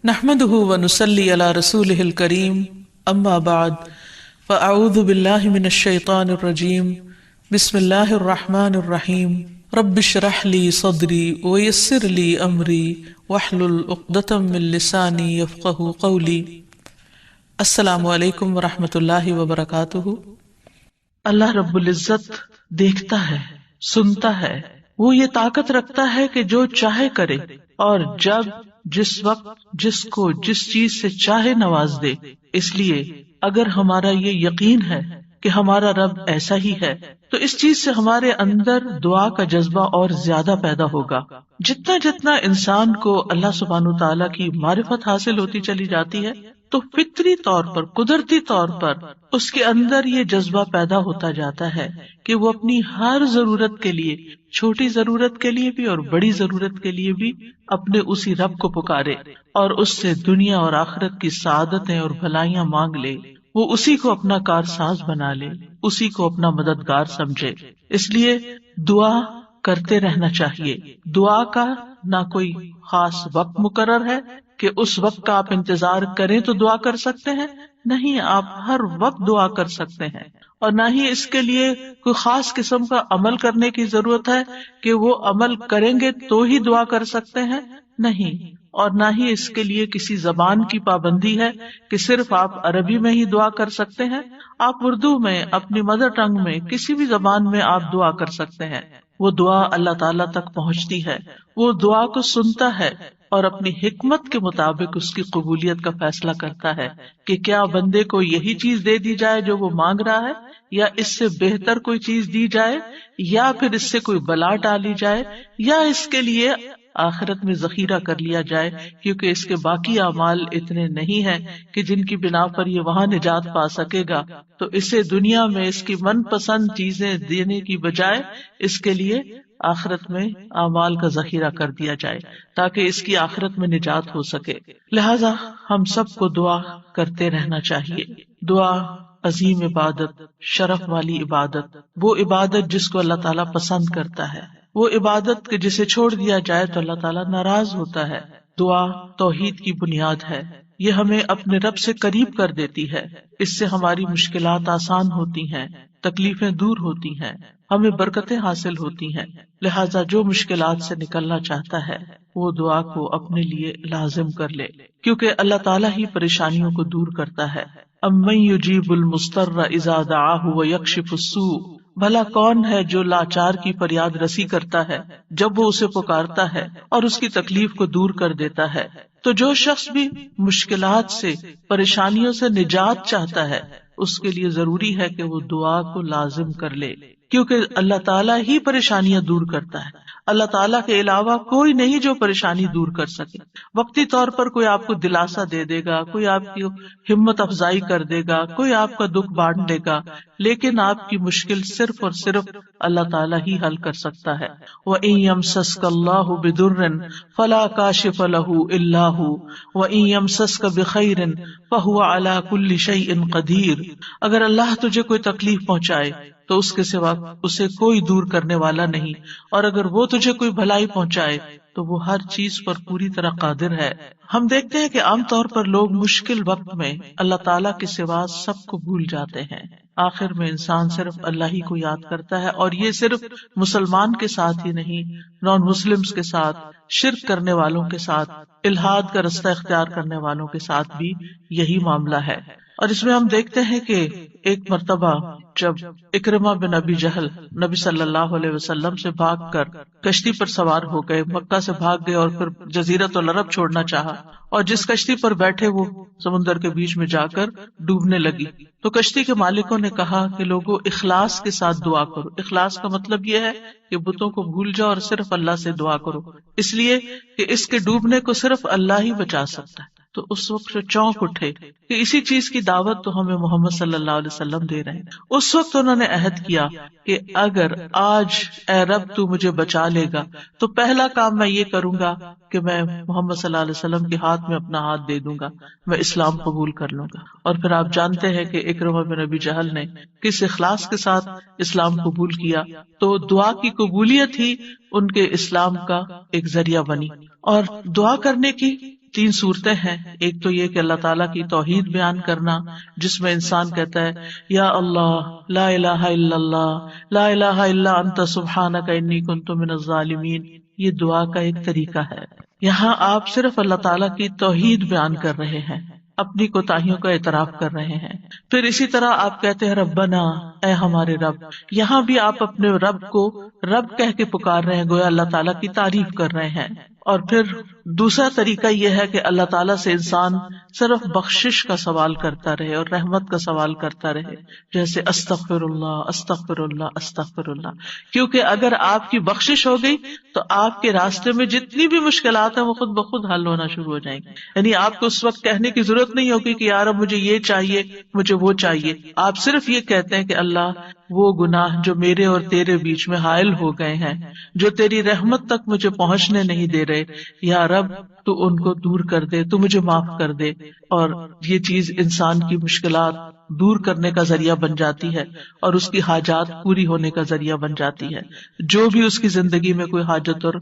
نحمده ونصلي على رسوله الكريم اما بعد فاعوذ بالله من الشيطان الرجيم بسم الله الرحمن الرحيم رب اشرح لي صدري ويسر لي امري واحلل عقدة من لساني يفقهوا قولي۔ السلام علیکم ورحمۃ اللہ وبرکاتہ۔ اللہ رب العزت دیکھتا ہے، سنتا ہے، وہ یہ طاقت رکھتا ہے کہ جو چاہے کرے اور جب جس وقت جس کو جس چیز سے چاہے نواز دے۔ اس لیے اگر ہمارا یہ یقین ہے کہ ہمارا رب ایسا ہی ہے تو اس چیز سے ہمارے اندر دعا کا جذبہ اور زیادہ پیدا ہوگا۔ جتنا جتنا انسان کو اللہ سبحانہ تعالیٰ کی معرفت حاصل ہوتی چلی جاتی ہے تو فطری طور پر، قدرتی طور پر اس کے اندر یہ جذبہ پیدا ہوتا جاتا ہے کہ وہ اپنی ہر ضرورت کے لیے، چھوٹی ضرورت کے لیے بھی اور بڑی ضرورت کے لیے بھی اپنے اسی رب کو پکارے اور اس سے دنیا اور آخرت کی سعادتیں اور بھلائیاں مانگ لے۔ وہ اسی کو اپنا کارساز بنا لے، اسی کو اپنا مددگار سمجھے۔ اس لیے دعا کرتے رہنا چاہیے۔ دعا کا نہ کوئی خاص وقت مقرر ہے کہ اس وقت کا آپ انتظار کریں تو دعا کر سکتے ہیں، نہیں، آپ ہر وقت دعا کر سکتے ہیں۔ اور نہ ہی اس کے لیے کوئی خاص قسم کا عمل کرنے کی ضرورت ہے کہ وہ عمل کریں گے تو ہی دعا کر سکتے ہیں، نہیں۔ اور نہ ہی اس کے لیے کسی زبان کی پابندی ہے کہ صرف آپ عربی میں ہی دعا کر سکتے ہیں۔ آپ اردو میں، اپنی مدر ٹنگ میں، کسی بھی زبان میں آپ دعا کر سکتے ہیں۔ وہ دعا اللہ تعالیٰ تک پہنچتی ہے، وہ دعا کو سنتا ہے اور اپنی حکمت کے مطابق اس کی قبولیت کا فیصلہ کرتا ہے کہ کیا بندے کو یہی چیز دے دی جائے جو وہ مانگ رہا ہے، یا اس سے بہتر کوئی چیز دی جائے، یا پھر اس سے کوئی بلا ٹالی جائے، یا اس کے لیے آخرت میں ذخیرہ کر لیا جائے، کیونکہ اس کے باقی اعمال اتنے نہیں ہیں کہ جن کی بنا پر یہ وہاں نجات پا سکے گا، تو اسے دنیا میں اس کی من پسند چیزیں دینے کی بجائے اس کے لیے آخرت میں اعمال کا ذخیرہ کر دیا جائے تاکہ اس کی آخرت میں نجات ہو سکے۔ لہذا ہم سب کو دعا کرتے رہنا چاہیے۔ دعا عظیم عبادت، شرف والی عبادت، وہ عبادت جس کو اللہ تعالیٰ پسند کرتا ہے، وہ عبادت کہ جسے چھوڑ دیا جائے تو اللہ تعالیٰ ناراض ہوتا ہے۔ دعا توحید کی بنیاد ہے، یہ ہمیں اپنے رب سے قریب کر دیتی ہے، اس سے ہماری مشکلات آسان ہوتی ہیں، تکلیفیں دور ہوتی ہیں، ہمیں برکتیں حاصل ہوتی ہیں۔ لہٰذا جو مشکلات سے نکلنا چاہتا ہے وہ دعا کو اپنے لیے لازم کر لے، کیونکہ اللہ تعالیٰ ہی پریشانیوں کو دور کرتا ہے۔ امن یجیب المضطر اذا دعاہ ویکشف السوء، بھلا کون ہے جو لاچار کی فریاد رسی کرتا ہے جب وہ اسے پکارتا ہے اور اس کی تکلیف کو دور کر دیتا ہے۔ تو جو شخص بھی مشکلات سے، پریشانیوں سے نجات چاہتا ہے اس کے لیے ضروری ہے کہ وہ دعا کو لازم کر لے، کیونکہ اللہ تعالیٰ ہی پریشانیاں دور کرتا ہے۔ اللہ تعالیٰ کے علاوہ کوئی نہیں جو پریشانی دور کر سکے۔ وقتی طور پر کوئی آپ کو دلاسا دے دے گا، کوئی آپ کی ہمت افزائی کر دے گا، کوئی آپ کا دکھ بانٹ دے گا، لیکن آپ کی مشکل صرف اور صرف اللہ تعالیٰ ہی حل کر سکتا ہے۔ وَإِن يَمْسَسْكَ اللَّهُ بِضُرٍّ فَلَا كَاشِفَ لَهُ إِلَّا هُوَ وَإِن يَمْسَسْكَ بِخَيْرٍ فَهُوَ عَلَى كُلِّ شَيْءٍ قَدِيرٌ، اگر اللہ تجھے کوئی تکلیف پہنچائے تو اس کے سوا اسے کوئی دور کرنے والا نہیں، اور اگر وہ تجھے کوئی بھلائی پہنچائے تو وہ ہر چیز پر پوری طرح قادر ہے۔ ہم دیکھتے ہیں کہ عام طور پر لوگ مشکل وقت میں اللہ تعالیٰ کے سوا سب کو بھول جاتے ہیں۔ آخر میں انسان صرف اللہ ہی کو یاد کرتا ہے، اور یہ صرف مسلمان کے ساتھ ہی نہیں، نان مسلمز کے ساتھ، شرک کرنے والوں کے ساتھ، الحاد کا رستہ اختیار کرنے والوں کے ساتھ بھی یہی معاملہ ہے۔ اور اس میں ہم دیکھتے ہیں کہ ایک مرتبہ جب اکرمہ بن ابی جہل نبی صلی اللہ علیہ وسلم سے بھاگ کر کشتی پر سوار ہو گئے، مکہ سے بھاگ گئے اور پھر جزیرۃ العرب چھوڑنا چاہا، اور جس کشتی پر بیٹھے وہ سمندر کے بیچ میں جا کر ڈوبنے لگی، تو کشتی کے مالکوں نے کہا کہ لوگوں اخلاص کے ساتھ دعا کرو۔ اخلاص کا مطلب یہ ہے کہ بتوں کو بھول جاؤ اور صرف اللہ سے دعا کرو، اس لیے کہ اس کے ڈوبنے کو صرف اللہ ہی بچا سکتا ہے۔ تو اس وقت چونک اٹھے کہ اسی چیز کی دعوت تو ہمیں محمد صلی اللہ علیہ وسلم دے رہے ہیں۔ اس وقت انہوں نے عہد کیا کہ اگر آج اے رب تو مجھے بچا لے گا تو پہلا کام میں یہ کروں گا کہ میں محمد صلی اللہ علیہ وسلم کے ہاتھ میں اپنا ہاتھ دے دوں گا، میں اسلام قبول کر لوں گا۔ اور پھر آپ جانتے ہیں کہ اکرمہ بن ابی جہل نے کس اخلاص کے ساتھ اسلام قبول کیا، تو دعا کی قبولیت ہی ان کے اسلام کا ایک ذریعہ بنی۔ اور دعا کرنے کی تین صورتیں ہیں. ایک تو یہ کہ اللہ تعالیٰ کی توحید بیان کرنا، جس میں انسان کہتا ہے یا اللہ لا الہ الا اللہ لا الہ الا انت سبحانک انی کنت من الظالمین. یہ دعا کا ایک طریقہ ہے. یہاں آپ صرف اللہ تعالیٰ کی توحید بیان کر رہے ہیں، اپنی کوتاہیوں کا اعتراف کر رہے ہیں. پھر اسی طرح آپ کہتے ہیں ربنا، اے ہمارے رب. یہاں بھی آپ اپنے رب کو رب کہہ کے پکار رہے ہیں، گویا اللہ تعالیٰ کی تعریف کر رہے ہیں. اور پھر دوسرا طریقہ یہ ہے کہ اللہ تعالیٰ سے انسان صرف بخشش کا سوال کرتا رہے اور رحمت کا سوال کرتا رہے، جیسے استغفر اللہ استغفر اللہ استغفر اللہ. کیونکہ اگر آپ کی بخشش ہو گئی تو آپ کے راستے میں جتنی بھی مشکلات ہیں وہ خود بخود حل ہونا شروع ہو جائیں گی. یعنی آپ کو اس وقت کہنے کی ضرورت نہیں ہوگی کہ یار اب مجھے یہ چاہیے مجھے وہ چاہیے. آپ صرف یہ کہتے ہیں کہ اللہ وہ گناہ جو میرے اور تیرے بیچ میں حائل ہو گئے ہیں، جو تیری رحمت تک مجھے پہنچنے نہیں دے رہے، یا رب تو ان کو دور کر دے، تو مجھے معاف کر دے. اور یہ چیز انسان کی مشکلات دور کرنے کا ذریعہ بن جاتی ہے اور اس کی حاجات پوری ہونے کا ذریعہ بن جاتی ہے، جو بھی اس کی زندگی میں کوئی حاجت اور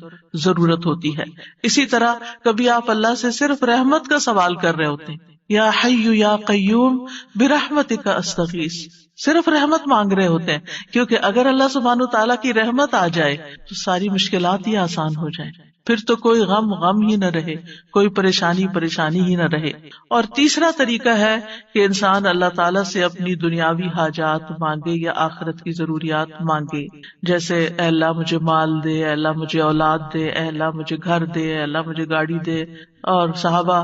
ضرورت ہوتی ہے. اسی طرح کبھی آپ اللہ سے صرف رحمت کا سوال کر رہے ہوتے ہیں، یا حی یا قیوم برحمتک استغیث، صرف رحمت مانگ رہے ہوتے ہیں. کیونکہ اگر اللہ سبحانہ تعالیٰ کی رحمت آ جائے تو ساری مشکلات ہی آسان ہو جائیں، پھر تو کوئی غم ہی نہ رہے، کوئی پریشانی ہی نہ رہے. اور تیسرا طریقہ ہے کہ انسان اللہ تعالیٰ سے اپنی دنیاوی حاجات مانگے یا آخرت کی ضروریات مانگے، جیسے اے اللہ مجھے مال دے، اے اللہ مجھے اولاد دے، اے اللہ مجھے گھر دے، اے اللہ مجھے گاڑی دے. اور صحابہ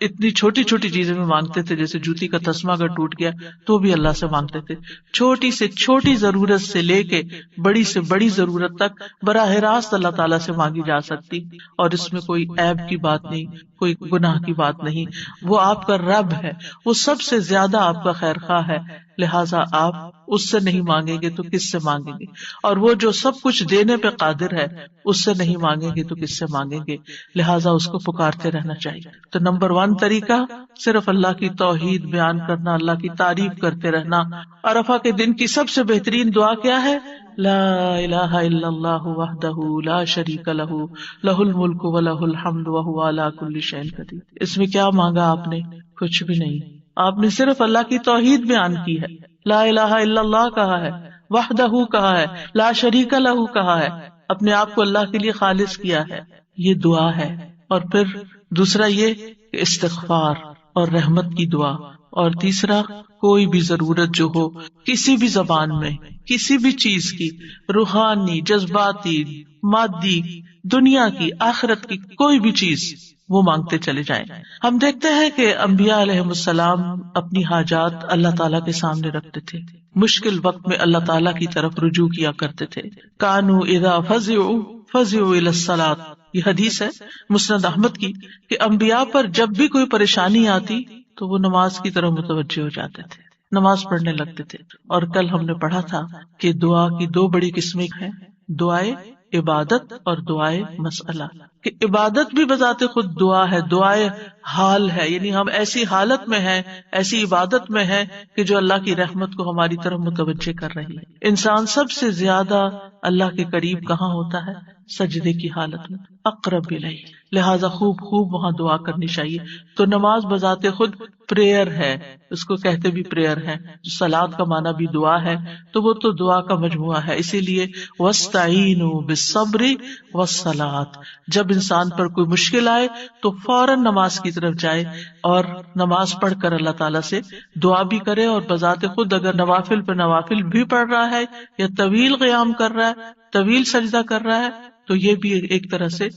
اتنی چھوٹی چھوٹی چیزیں میں مانگتے تھے، جیسے جوتی کا تسمہ اگر ٹوٹ گیا تو بھی اللہ سے مانگتے تھے. چھوٹی سے چھوٹی ضرورت سے لے کے بڑی سے بڑی ضرورت تک براہ راست اللہ تعالیٰ سے مانگی جا سکتی، اور اس میں کوئی عیب کی بات نہیں، کوئی گناہ کی بات نہیں. وہ آپ کا رب ہے، وہ سب سے زیادہ آپ کا خیر خواہ ہے، لہٰذا آپ اس سے نہیں مانگیں گے تو کس سے مانگیں گے؟ اور وہ جو سب کچھ دینے پہ قادر ہے، اس سے نہیں مانگیں گے تو کس سے مانگیں گے؟ لہٰذا اس کو پکارتے رہنا چاہیے. تو نمبر 1 طریقہ صرف اللہ کی توحید بیان کرنا، اللہ کی تعریف کرتے رہنا. عرفہ کے دن کی سب سے بہترین دعا کیا ہے؟ لا الہ الا اللہ وحدہ لا شریک لہ لہ الملک ولہ الحمد وہو علی کل شیء قدیر. اس میں کیا مانگا آپ نے؟ کچھ بھی نہیں. آپ نے صرف اللہ کی توحید بیان کی ہے، لا الہ الا اللہ کہا ہے، وحدہ کہا ہے، لا شریک لہ کہا ہے، اپنے آپ کو اللہ کے لیے خالص کیا ہے. یہ دعا ہے. اور پھر دوسرا یہ کہ استغفار اور رحمت کی دعا. اور تیسرا کوئی بھی ضرورت جو ہو کسی بھی زبان میں، کسی بھی چیز کی، روحانی، جذباتی، مادی، دنیا کی، آخرت کی، کوئی بھی چیز وہ مانگتے چلے جائیں. ہم دیکھتے ہیں کہ انبیاء علیہم السلام اپنی حاجات اللہ تعالیٰ کے سامنے رکھتے تھے، مشکل وقت میں اللہ تعالیٰ کی طرف رجوع کیا کرتے تھے. کانوا اذا فزعوا الی الصلاۃ، یہ حدیث ہے مسند احمد کی، کہ انبیاء پر جب بھی کوئی پریشانی آتی تو وہ نماز کی طرف متوجہ ہو جاتے تھے، نماز پڑھنے لگتے تھے. اور کل ہم نے پڑھا تھا کہ دعا کی 2 بڑی قسمیں ہیں، دعائے عبادت اور دعائے مسئلہ. کہ عبادت بھی بذات خود دعا ہے، دعائے حال ہے، یعنی ہم ایسی حالت میں ہیں، ایسی عبادت میں ہیں کہ جو اللہ کی رحمت کو ہماری طرف متوجہ کر رہی ہے. انسان سب سے زیادہ اللہ کے قریب کہاں ہوتا ہے؟ سجدے کی حالت میں، اقرب الیہ. لہذا خوب وہاں دعا کرنی چاہیے. تو نماز بذات خود پریئر ہے، اس کو کہتے بھی پریئر ہے. صلاۃ کا معنی بھی دعا ہے، تو وہ تو دعا کا مجموعہ ہے. اسی لیے واستعینوا بالصبر والصلاۃ، جب انسان پر کوئی مشکل آئے تو فوراً نماز کی طرف جائے اور نماز پڑھ کر اللہ تعالیٰ سے دعا بھی کرے. اور بذات خود اگر نوافل پہ نوافل بھی پڑھ رہا ہے یا طویل قیام کر رہا ہے، طویل سجدہ کر رہا ہے، تو یہ بھی ایک طرح سے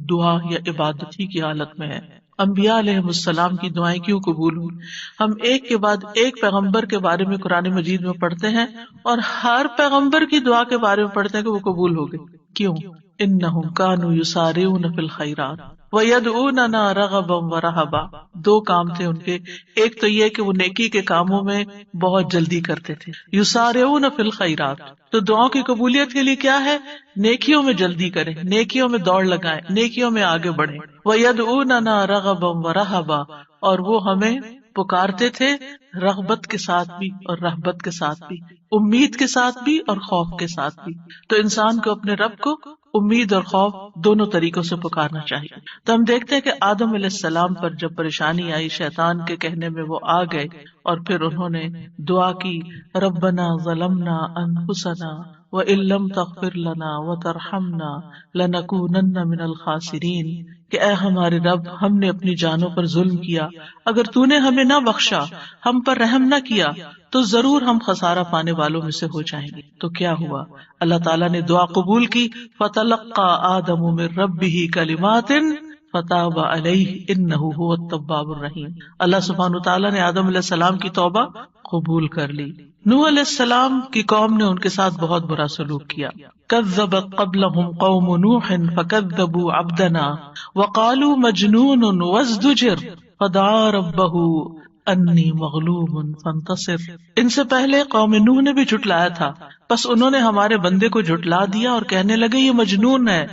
دعا یا عبادت ہی کی حالت میں ہے. انبیاء علیہم السلام کی دعائیں کیوں قبول ہوئی؟ ہم ایک کے بعد ایک پیغمبر کے بارے میں قرآن مجید میں پڑھتے ہیں اور ہر پیغمبر کی دعا کے بارے میں پڑھتے ہیں کہ وہ قبول ہو گئی. کیوں؟ انہم کانوا یسارعون فی الخیرات ویدعوننا رغبا ورہبا. 2 کام تھے ان کے. ایک تو یہ کہ وہ نیکی کے کاموں میں بہت جلدی کرتے تھے، یسارعون فی الخیرات. تو دعاؤں کی قبولیت کے لیے کیا ہے؟ نیکیوں میں جلدی کریں، نیکیوں میں دوڑ لگائیں، نیکیوں میں آگے بڑھیں. ویدعوننا رغبا ورہبا، اور وہ ہمیں پکارتے تھے رغبت کے ساتھ بھی اور رہبت کے ساتھ بھی، امید کے ساتھ بھی اور خوف کے ساتھ بھی. تو انسان کو اپنے رب کو امید اور خوف دونوں طریقوں سے پکارنا چاہیے. تو ہم دیکھتے ہیں کہ آدم علیہ السلام پر جب پریشانی آئی، شیطان کے کہنے میں وہ آ گئے اور پھر انہوں نے دعا کی، ربنا ظلمنا انفسنا وَإِن لَّمْ تَغْفِرْ لَنَا وَتَرْحَمْنَا لَنَكُونَنَّ مِنَ الْخَاسِرِينَ، کہ اے ہمارے رب، ہم نے اپنی جانوں پر ظلم کیا، اگر تو نے ہمیں نہ بخشا، ہم پر رحم نہ کیا تو ضرور ہم خسارہ پانے والوں میں سے ہو جائیں گے. تو کیا ہوا؟ اللہ تعالیٰ نے دعا قبول کی. فَتَلَقَّى آدَمُ مِن رَّبِّهِ كَلِمَاتٍ فتاب علیہ انہ هو التواب الرحیم. اللہ سبحانہ تعالیٰ نے آدم علیہ السلام کی توبہ قبول کر لی. نوح علیہ السلام کی قوم نے ان کے ساتھ بہت برا سلوک کیا. کذبت قبلہم قوم نوح فکذبوا عبدنا وقالوا مجنون وازدجر فدعا ربہ انی مغلوب فانتصر. ان سے پہلے قوم نوح نے بھی جھٹلایا تھا، بس انہوں نے ہمارے بندے کو جھٹلا دیا اور کہنے لگے یہ مجنون ہے،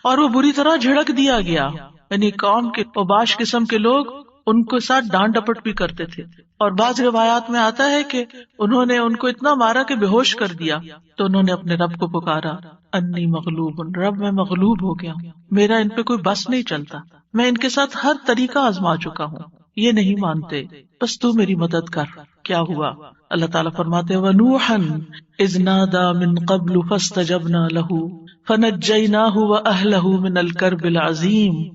اور وہ بری طرح جھڑک دیا گیا. یعنی قوم کے اوباش قسم کے لوگ ان کے ساتھ ڈانٹ ڈپٹ بھی کرتے تھے. اور بعض روایات میں آتا ہے کہ انہوں نے ان کو اتنا مارا کہ بے ہوش کر دیا. تو انہوں نے اپنے رب کو پکارا، انی مغلوب، رب میں مغلوب ہو گیا ہوں، میرا ان پہ کوئی بس نہیں چلتا، میں ان کے ساتھ ہر طریقہ آزما چکا ہوں، یہ نہیں مانتے، بس تو میری مدد کر. کیا ہوا؟ اللہ تعالیٰ فرماتے وَنُوحًا إِذْ نَادَى مِن قَبْلُ فَاسْتَجَبْنَا لَهُ فَنَجَّيْنَاهُ وَأَهْلَهُ مِنَ الْكَرْبِ الْعَظِيمِ.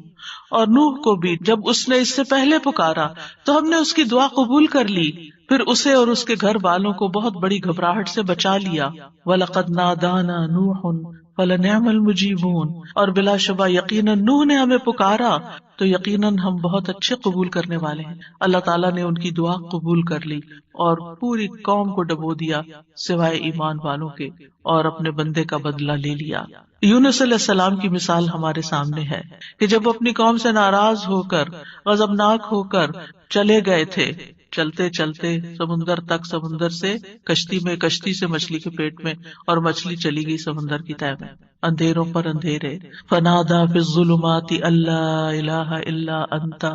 اور نوح کو بھی جب اس نے اس سے پہلے پکارا تو ہم نے اس کی دعا قبول کر لی، پھر اسے اور اس کے گھر والوں کو بہت بڑی گھبراہٹ سے بچا لیا. وَلَقَدْ نَادَانَا نُوحٌ فَلَنِعْمَ الْمُجِيبُونَ. اور بلا شبہ یقیناً نوح نے ہمیں پکارا تو یقیناً ہم بہت اچھے قبول کرنے والے ہیں. اللہ تعالیٰ نے ان کی دعا قبول کر لی اور پوری قوم کو ڈبو دیا سوائے ایمان والوں کے، اور اپنے بندے کا بدلہ لے لیا. یونس علیہ السلام کی مثال ہمارے سامنے ہے کہ جب اپنی قوم سے ناراض ہو کر، غضبناک ہو کر چلے گئے تھے، چلتے چلتے سمندر تک، سمندر سے کشتی میں، کشتی سے مچھلی کے پیٹ میں، اور مچھلی چلی گئی سمندر کی تہہ میں، اندھیروں پر اندھیرے. فنادا فی الظلمات اللہ الہ الا انت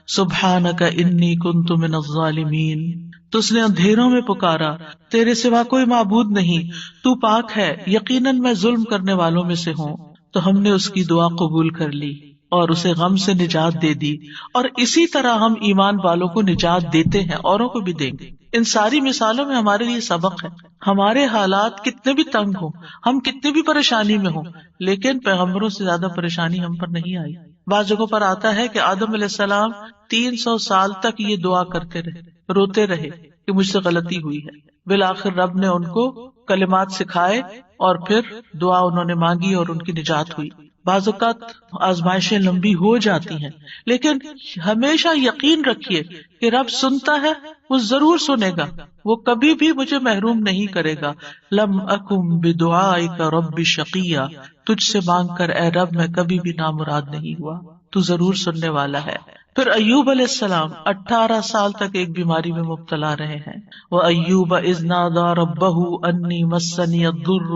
سبحانک انی کنت من الظالمین. تو اس نے اندھیروں میں پکارا، تیرے سوا کوئی معبود نہیں، تو پاک ہے، یقیناً میں ظلم کرنے والوں میں سے ہوں. تو ہم نے اس کی دعا قبول کر لی اور اسے غم سے نجات دے دی. اور اسی طرح ہم ایمان والوں کو نجات دیتے ہیں، اوروں کو بھی دیں گے. ان ساری مثالوں میں ہمارے لیے سبق ہے. ہمارے حالات کتنے بھی تنگ ہوں، ہم کتنے بھی پریشانی میں ہوں، لیکن پیغمبروں سے زیادہ پریشانی ہم پر نہیں آئی. بعض جگہوں پر آتا ہے کہ آدم علیہ السلام 300 سال تک یہ دعا کرتے رہے، روتے رہے کہ مجھ سے غلطی ہوئی ہے. بالآخر رب نے ان کو کلمات سکھائے اور پھر دعا انہوں نے مانگی اور ان کی نجات ہوئی. بعض اوقات آزمائشیں لمبی ہو جاتی ہیں، لیکن ہمیشہ یقین رکھیے کہ رب سنتا ہے، وہ ضرور سنے گا، وہ کبھی بھی مجھے محروم نہیں کرے گا. لم اکم بدعائک رب شقیہ، تجھ سے مانگ کر اے رب میں کبھی بھی نامراد نہیں ہوا، تو ضرور سننے والا ہے. پھر ایوب علیہ السلام 18 سال تک ایک بیماری میں مبتلا رہے ہیں. وَأَيُّوبَ إِذْ نَادَى رَبَّهُ أَنِّي مَسَّنِيَ الضُّرُّ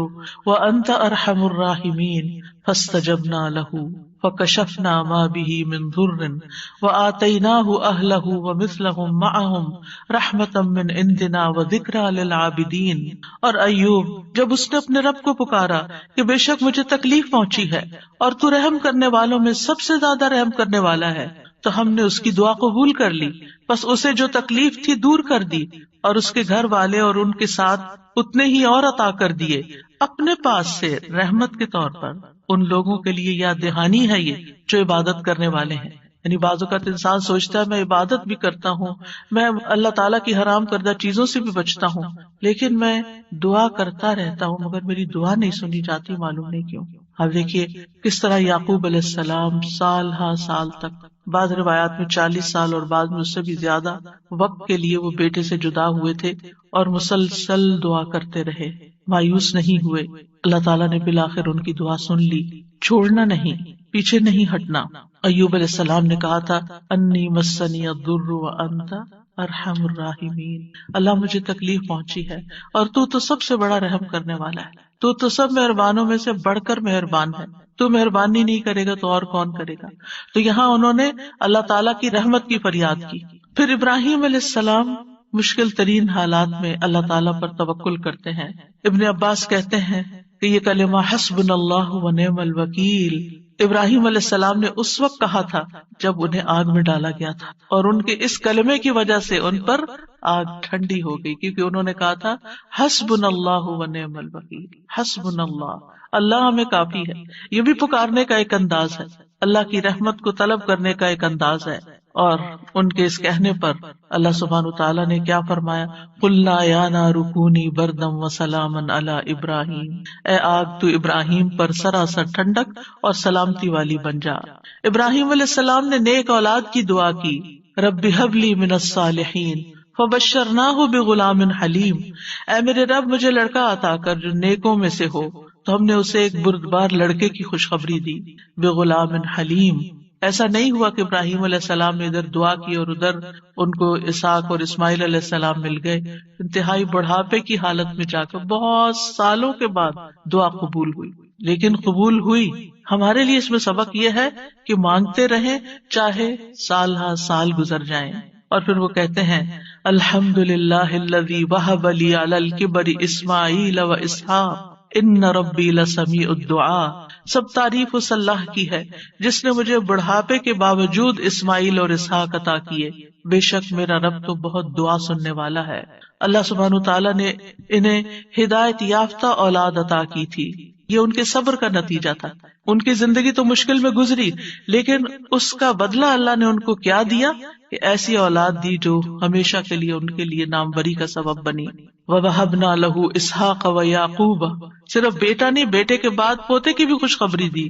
وَأَنْتَ أَرْحَمُ الرَّاحِمِينَ فَاسْتَجَبْنَا لَهُ فَكَشَفْنَا مَا بِهِ مِنْ ضُرٍّ وَآتَيْنَاهُ أَهْلَهُ وَمِثْلَهُمْ مَعَهُمْ رَحْمَةً مِنْ عِنْدِنَا وَذِكْرَىٰ لِلْعَابِدِينَ. اور ایوب جب اس نے اپنے رب کو پکارا کہ بے شک مجھے تکلیف پہنچی ہے اور تو رحم کرنے والوں میں سب سے زیادہ رحم کرنے والا ہے، تو ہم نے اس کی دعا قبول کر لی، بس اسے جو تکلیف تھی دور کر دی، اور اس کے گھر والے اور ان کے ساتھ اتنے ہی اور عطا کر دیے اپنے پاس سے رحمت کے طور پر. ان لوگوں کے لیے یاد دہانی ہے یہ جو عبادت کرنے والے ہیں. یعنی بعض اوقات انسان سوچتا ہے میں عبادت بھی کرتا ہوں، میں اللہ تعالیٰ کی حرام کردہ چیزوں سے بھی بچتا ہوں، لیکن میں دعا کرتا رہتا ہوں مگر میری دعا نہیں سنی جاتی، معلوم نہیں کیوں. اب دیکھیے کس طرح یعقوب علیہ السلام سال ہا سال تک، بعض روایات میں 40 سال اور بعض میں اس سے بھی زیادہ وقت کے لیے وہ بیٹے سے جدا ہوئے تھے اور مسلسل دعا کرتے رہے، مایوس نہیں ہوئے. اللہ تعالیٰ نے بالآخر ان کی دعا سن لی. چھوڑنا نہیں، پیچھے نہیں ہٹنا. ایوب علیہ السلام نے کہا تھا انی مسنی الضر وانت ارحم الراحمین، اللہ مجھے تکلیف پہنچی ہے اور تو سب سے بڑا رحم کرنے والا ہے، تو سب مہربانوں میں سے بڑھ کر مہربان ہے، تو مہربانی نہیں کرے گا تو اور کون کرے گا. تو یہاں انہوں نے اللہ تعالیٰ کی رحمت کی فریاد کی. پھر ابراہیم علیہ السلام مشکل ترین حالات میں اللہ تعالیٰ پر توکل کرتے ہیں. ابن عباس کہتے ہیں کہ یہ کلمہ حسبنا اللہ و نعم الوکیل ابراہیم علیہ السلام نے اس وقت کہا تھا جب انہیں آگ میں ڈالا گیا تھا، اور ان کے اس کلمے کی وجہ سے ان پر آگ ٹھنڈی ہو گئی، کیونکہ انہوں نے کہا تھا حسبنا اللہ و نعم الوکیل، حسبنا اللہ، اللہ ہمیں کافی ہے. یہ بھی پکارنے کا ایک انداز ہے، اللہ کی رحمت کو طلب کرنے کا ایک انداز ہے. اور ان کے اس کہنے پر اللہ سبحانہ وتعالیٰ نے کیا فرمایا، قلنا یا نار کونی بردا وسلاما علی ابراہیم، اے آگ تو ابراہیم پر سراسر ٹھنڈک اور سلامتی والی بن جا. ابراہیم علیہ السلام نے نیک اولاد کی دعا کی، رب ہب لی من الصالحین فبشرناہ بغلام حلیم، اے میرے رب مجھے لڑکا عطا کر جو نیکوں میں سے ہو، تو ہم نے اسے ایک بردبار لڑکے کی خوشخبری دی. بغلام حلیم، ایسا نہیں ہوا کہ ابراہیم علیہ السلام نے ادھر دعا کی اور ادھر ان کو اسحاق اور اسماعیل علیہ السلام مل گئے. انتہائی بڑھاپے کی حالت میں جا کر بہت سالوں کے بعد دعا قبول ہوئی، لیکن قبول ہوئی. ہمارے لیے اس میں سبق یہ ہے کہ مانگتے رہیں چاہے سال ہا سال گزر جائیں. اور پھر وہ کہتے ہیں الحمدللہ الذی وہب لی علی الکبر اسماعیل و اسحاق ان ربی لسمیع الدعاء، سب تعریف اس اللہ کی ہے جس نے مجھے بڑھاپے کے باوجود اسماعیل اور اسحاق عطا کیے، بے شک میرا رب تو بہت دعا سننے والا ہے. اللہ سبحانہ تعالیٰ نے انہیں ہدایت یافتہ اولاد عطا کی تھی. یہ ان کے صبر کا نتیجہ تھا. ان کی زندگی تو مشکل میں گزری، لیکن اس کا بدلہ اللہ نے ان کو کیا دیا کہ ایسی اولاد دی جو ہمیشہ کے لیے ان کے لیے ناموری کا سبب بنی. وَوَهَبْنَا لَهُ إِسْحَاقَ وَيَعْقُوبَ، صرف بیٹا نہیں، بیٹے کے بعد پوتے کی بھی خوشخبری دی.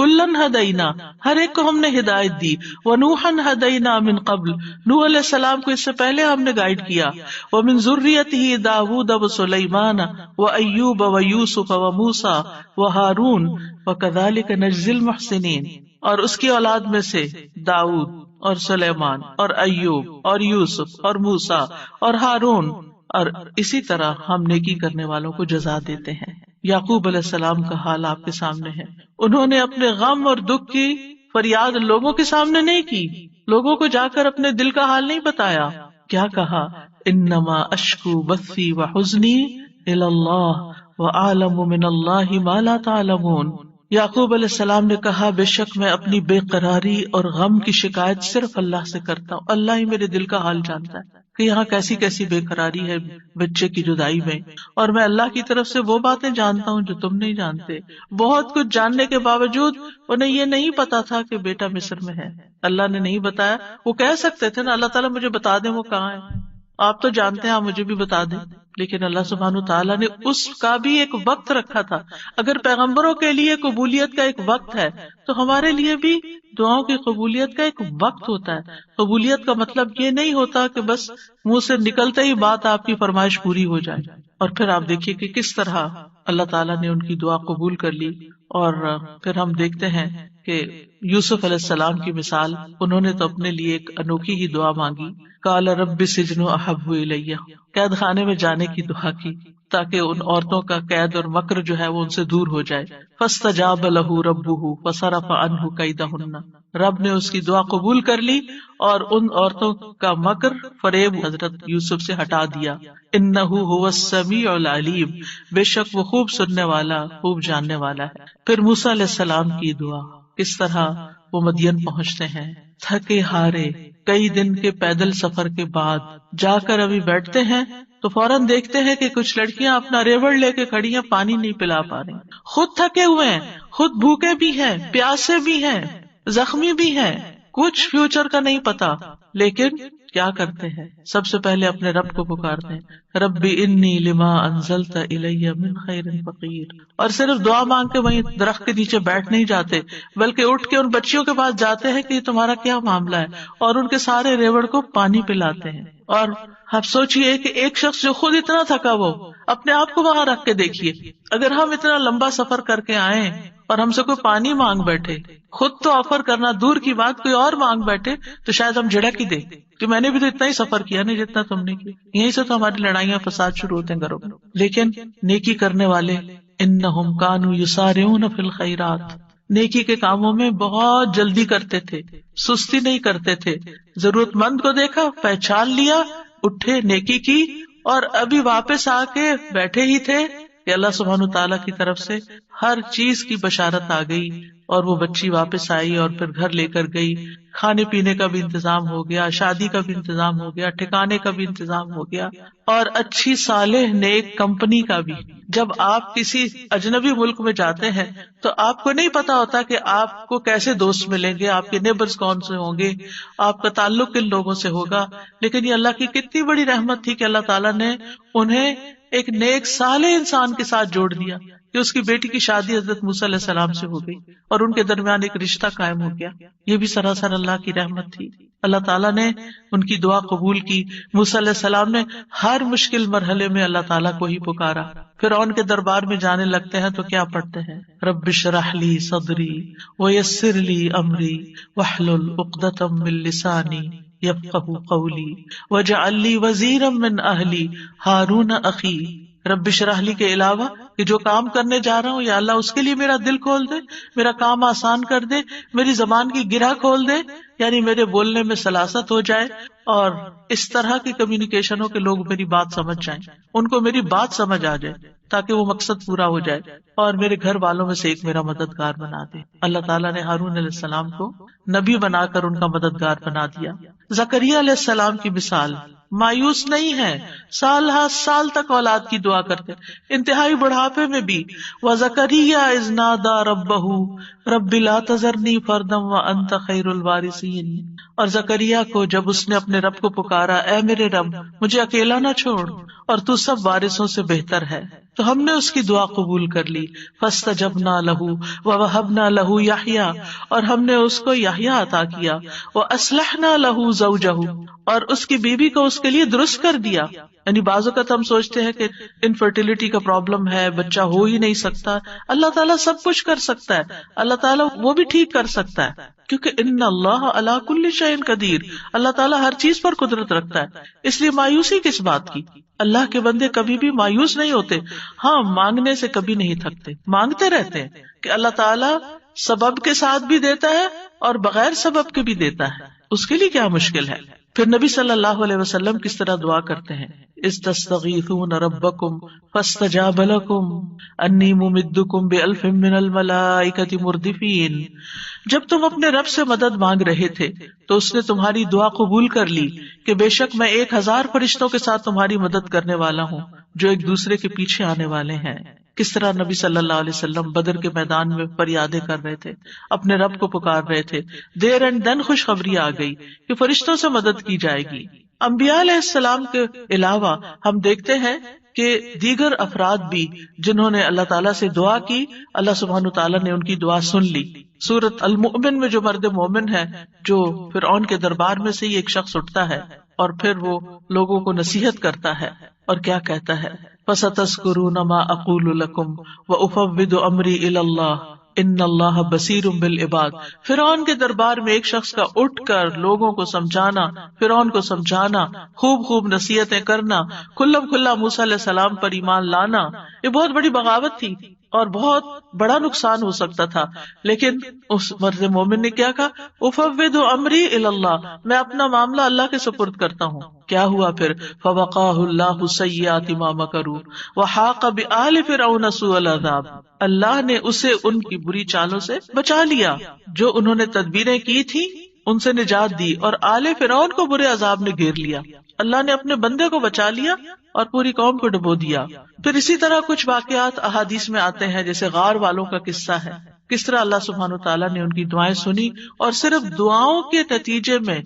كُلًّا هَدَيْنَا، ہر ایک کو ہم نے ہدایت دی. وَنُوحًا هَدَيْنَا مِن قَبْلُ، نوح علیہ السلام کو اس سے پہلے ہم نے گائیڈ کیا. وَمِن ذُرِّيَّتِهِ داود وسليمان وأيوب ويوسف وموسى وهارون وكذلك نجزي المحسنين، اور اس کی اولاد میں سے داؤد اور سلیمان اور ایوب اور یوسف اور موسیٰ اور ہارون، اور اسی طرح ہم نیکی کرنے والوں کو جزا دیتے ہیں. یعقوب علیہ السلام کا حال آپ کے سامنے ہے. انہوں نے اپنے غم اور دکھ کی فریاد لوگوں کے سامنے نہیں کی، لوگوں کو جا کر اپنے دل کا حال نہیں بتایا. کیا کہا، انما اشکو بثی وحزنی الی اللہ وأعلم من اللہ ما لا تعلمون. یعقوب علیہ السلام نے کہا بے شک میں اپنی بے قراری اور غم کی شکایت صرف اللہ سے کرتا ہوں، اللہ ہی میرے دل کا حال جانتا ہے کہ یہاں کیسی کیسی بے قراری ہے بچے کی جدائی میں، اور میں اللہ کی طرف سے وہ باتیں جانتا ہوں جو تم نہیں جانتے. بہت کچھ جاننے کے باوجود انہیں یہ نہیں پتا تھا کہ بیٹا مصر میں ہے. اللہ نے نہیں بتایا. وہ کہہ سکتے تھے نا اللہ تعالیٰ مجھے بتا دیں وہ کہاں ہے، آپ تو جانتے ہیں آپ مجھے بھی بتا دیں، لیکن اللہ سبحانہ تعالیٰ نے اس کا بھی ایک وقت رکھا تھا. اگر پیغمبروں کے لیے قبولیت کا ایک وقت ہے تو ہمارے لیے بھی دعاؤں کی قبولیت کا ایک وقت ہوتا ہے. قبولیت کا مطلب یہ نہیں ہوتا کہ بس منہ سے نکلتے ہی بات آپ کی فرمائش پوری ہو جائے. اور پھر آپ دیکھیے کہ کس طرح اللہ تعالیٰ نے ان کی دعا قبول کر لی. اور پھر ہم دیکھتے ہیں کہ یوسف علیہ السلام کی مثال، انہوں نے تو اپنے لیے ایک انوکھی ہی دعا مانگی. قال رب السجن احب الی، قید خانے میں جانے کی دعا کی تاکہ ان عورتوں کا قید اور مکر جو ہے وہ ان سے دور ہو جائے. فاستجاب له ربه فصرف عنه کیدہن، رب نے اس کی دعا قبول کر لی اور ان عورتوں کا مکر فریب حضرت یوسف سے ہٹا دیا. انہ هو السمیع العلیم، بے شک وہ خوب سننے والا خوب جاننے والا ہے. پھر موسیٰ علیہ السلام کی دعا، کس طرح وہ مدین پہنچتے ہیں تھکے ہارے، کئی دن کے پیدل سفر کے بعد جا کر ابھی بیٹھتے ہیں تو فوراً دیکھتے ہیں کہ کچھ لڑکیاں اپنا ریوڑ لے کے کھڑی ہیں، پانی نہیں پلا پا رہی، خود تھکے ہوئے ہیں، خود بھوکے بھی ہیں، پیاسے بھی ہیں، زخمی بھی ہیں، کچھ فیوچر کا نہیں پتا، لیکن کیا کرتے ہیں؟ سب سے پہلے اپنے رب کو پکارتے ہیں، ربی انی لما انزلت الی من خیر فقیر. اور صرف دعا مانگ کے وہیں درخت کے نیچے بیٹھ نہیں جاتے، بلکہ اٹھ کے ان بچیوں کے پاس جاتے ہیں کہ یہ تمہارا کیا معاملہ ہے، اور ان کے سارے ریوڑ کو پانی پلاتے ہیں. اور آپ سوچئے کہ ایک شخص جو خود اتنا تھکا، وہ اپنے آپ کو وہاں رکھ کے دیکھیے، اگر ہم اتنا لمبا سفر کر کے آئیں اور ہم سے کوئی پانی مانگ بیٹھے، خود تو آفر کرنا دور کی بات، کوئی اور مانگ بیٹھے تو شاید ہم جھڑک ہی دیں کہ میں نے بھی تو اتنا ہی سفر کیا نہیں جتنا تم نے کیا. یہیں سے تو ہماری لڑائیاں فساد شروع ہوتے ہیں گھروں میں. لیکن نیکی کرنے والے انہم کانوا یسارعون فی الخیرات، نیکی کے کاموں میں بہت جلدی کرتے تھے، سستی نہیں کرتے تھے. ضرورت مند کو دیکھا، پہچان لیا، اٹھے، نیکی کی، اور ابھی واپس آ کے بیٹھے ہی تھے کہ اللہ سبحانہ تعالیٰ کی طرف سے ہر چیز کی بشارت آ گئی، اور وہ بچی واپس آئی اور پھر گھر لے کر گئی. کھانے پینے کا بھی انتظام ہو گیا، شادی کا بھی انتظام ہو گیا، ٹھکانے کا بھی انتظام ہو گیا، اور اچھی صالح نیک کمپنی کا بھی. جب آپ کسی اجنبی ملک میں جاتے ہیں تو آپ کو نہیں پتا ہوتا کہ آپ کو کیسے دوست ملیں گے، آپ کے نیبرز کون سے ہوں گے، آپ کا تعلق کن لوگوں سے ہوگا. لیکن یہ اللہ کی کتنی بڑی رحمت تھی کہ اللہ تعالیٰ نے انہیں ایک نیک صالح انسان کے ساتھ جوڑ دیا کہ اس کی بیٹی کی شادی حضرت موسیٰ علیہ السلام سے ہو گئی اور ان کے درمیان ایک رشتہ قائم ہو گیا. یہ بھی سراسر اللہ کی رحمت تھی. اللہ تعالیٰ نے ان کی دعا قبول کی. موسیٰ علیہ السلام نے ہر مشکل مرحلے میں اللہ تعالیٰ کو ہی پکارا. فرعون کے دربار میں جانے لگتے ہیں تو کیا پڑھتے ہیں؟ رب اشرح لی صدری ویسر لی امری واحلل عقدۃ من لسانی یفقہوا قولی واجعل لی وزیرا من اہلی ہارون اخی. رب اشرح لی کے علاوہ کہ جو کام کرنے جا رہا ہوں یا اللہ اس کے لیے میرا دل کھول دے، میرا کام آسان کر دے، میری زبان کی گرہ کھول دے، یعنی میرے بولنے میں سلاست ہو جائے، اور اس طرح کی کمیونیکیشن ہو کہ لوگ میری بات سمجھ جائیں، ان کو میری بات سمجھ آ جائے تاکہ وہ مقصد پورا ہو جائے، اور میرے گھر والوں میں سے ایک میرا مددگار بنا دے. اللہ تعالیٰ نے ہارون علیہ السلام کو نبی بنا کر ان کا مددگار بنا دیا. زکریا علیہ السلام کی مثال، مایوس نہیں ہے، سال ہر سال تک اولاد کی دعا کرتے، انتہائی بڑھاپے میں بھی. وَزَكَرِيَّا إِذْ نَادَىٰ رَبَّهُ رَبِّ لَا تَذَرْنِي فَرْدًا وَأَنْتَ خَيْرُ الْوَارِثِينَ. اور زکریا کو جب اس نے اپنے رب کو پکارا، اے میرے رب مجھے اکیلا نہ چھوڑ اور تو سب وارثوں سے بہتر ہے، تو ہم نے اس کی دعا قبول کر لی. فَاسْتَجَبْنَا لَهُ وَوَهَبْنَا لَهُ يَحْيَىٰ، اور ہم نے اس کو یحییٰ عطا کیا. وَأَصْلَحْنَا لَهُ زَوْجَهُ، اور اس کی بیوی کو اس کے لیے درست کر دیا. یعنی بعض اوقات ہم سوچتے ہیں کہ انفرٹیلٹی کا پرابلم ہے، بچہ ہو ہی نہیں سکتا. اللہ تعالیٰ سب کچھ کر سکتا ہے، اللہ تعالیٰ وہ بھی ٹھیک کر سکتا ہے، کیونکہ ان اللہ علی کل شیء قدیر، اللہ تعالیٰ ہر چیز پر قدرت رکھتا ہے. اس لیے مایوسی کس بات کی؟ اللہ کے بندے کبھی بھی مایوس نہیں ہوتے. ہاں، مانگنے سے کبھی نہیں تھکتے، مانگتے رہتے ہیں کہ اللہ تعالیٰ سبب کے ساتھ بھی دیتا ہے اور بغیر سبب کے بھی دیتا ہے، اس کے لیے کیا مشکل ہے. پھر نبی صلی اللہ علیہ وسلم کس طرح دعا کرتے ہیں؟ استستغیثون ربکم فاستجاب لکم انی ممدکم بألف من الملائکۃ مردفین. جب تم اپنے رب سے مدد مانگ رہے تھے تو اس نے تمہاری دعا قبول کر لی کہ بے شک میں 1000 فرشتوں کے ساتھ تمہاری مدد کرنے والا ہوں جو ایک دوسرے کے پیچھے آنے والے ہیں. کس طرح نبی صلی اللہ علیہ وسلم بدر کے میدان میں فریادیں کر رہے تھے، اپنے رب کو پکار رہے تھے. دیر اینڈ دن خوشخبری آ گئی کہ فرشتوں سے مدد کی جائے گی. انبیاء علیہ السلام کے علاوہ ہم دیکھتے ہیں کہ دیگر افراد بھی جنہوں نے اللہ تعالیٰ سے دعا کی، اللہ سبحانہ تعالیٰ نے ان کی دعا سن لی. سورۃ المؤمن میں جو مرد مومن ہے، جو فرعون کے دربار میں سے ہی ایک شخص اٹھتا ہے اور پھر وہ لوگوں کو نصیحت کرتا ہے اور کیا کہتا ہے؟ فَسَتَذْكُرُونَ مَا أَقُولُ لَكُمْ وَأُفَوِّضُ أَمْرِي إِلَى اللَّهِ ان اللہ بصیر بالعباد. فرعون کے دربار میں ایک شخص کا اٹھ کر لوگوں کو سمجھانا، فرعون کو سمجھانا، خوب خوب نصیحتیں کرنا، کھلم کھلا موسیٰ علیہ السلام پر ایمان لانا، یہ بہت بڑی بغاوت تھی اور بہت بڑا نقصان ہو سکتا تھا. لیکن اس مرد مومن نے کیا کہا؟ افوض امری الی اللہ، میں اپنا معاملہ اللہ کے سپرد کرتا ہوں. کیا ہوا پھر؟ فوقاہ اللہ سیئات ما مکروا وحاق بآل فرعون سوء العذاب. اللہ نے اسے ان کی بری چالوں سے بچا لیا جو انہوں نے تدبیریں کی تھی، ان سے نجات دی، اور آل فرعون کو برے عذاب نے گھیر لیا. اللہ نے اپنے بندے کو بچا لیا اور پوری قوم کو ڈبو دیا. پھر اسی طرح کچھ واقعات احادیث میں آتے ہیں، جیسے غار والوں کا قصہ ہے، کس طرح اللہ سبحانہ تعالیٰ نے ان کی دعائیں سنی اور صرف دعاؤں کے نتیجے میں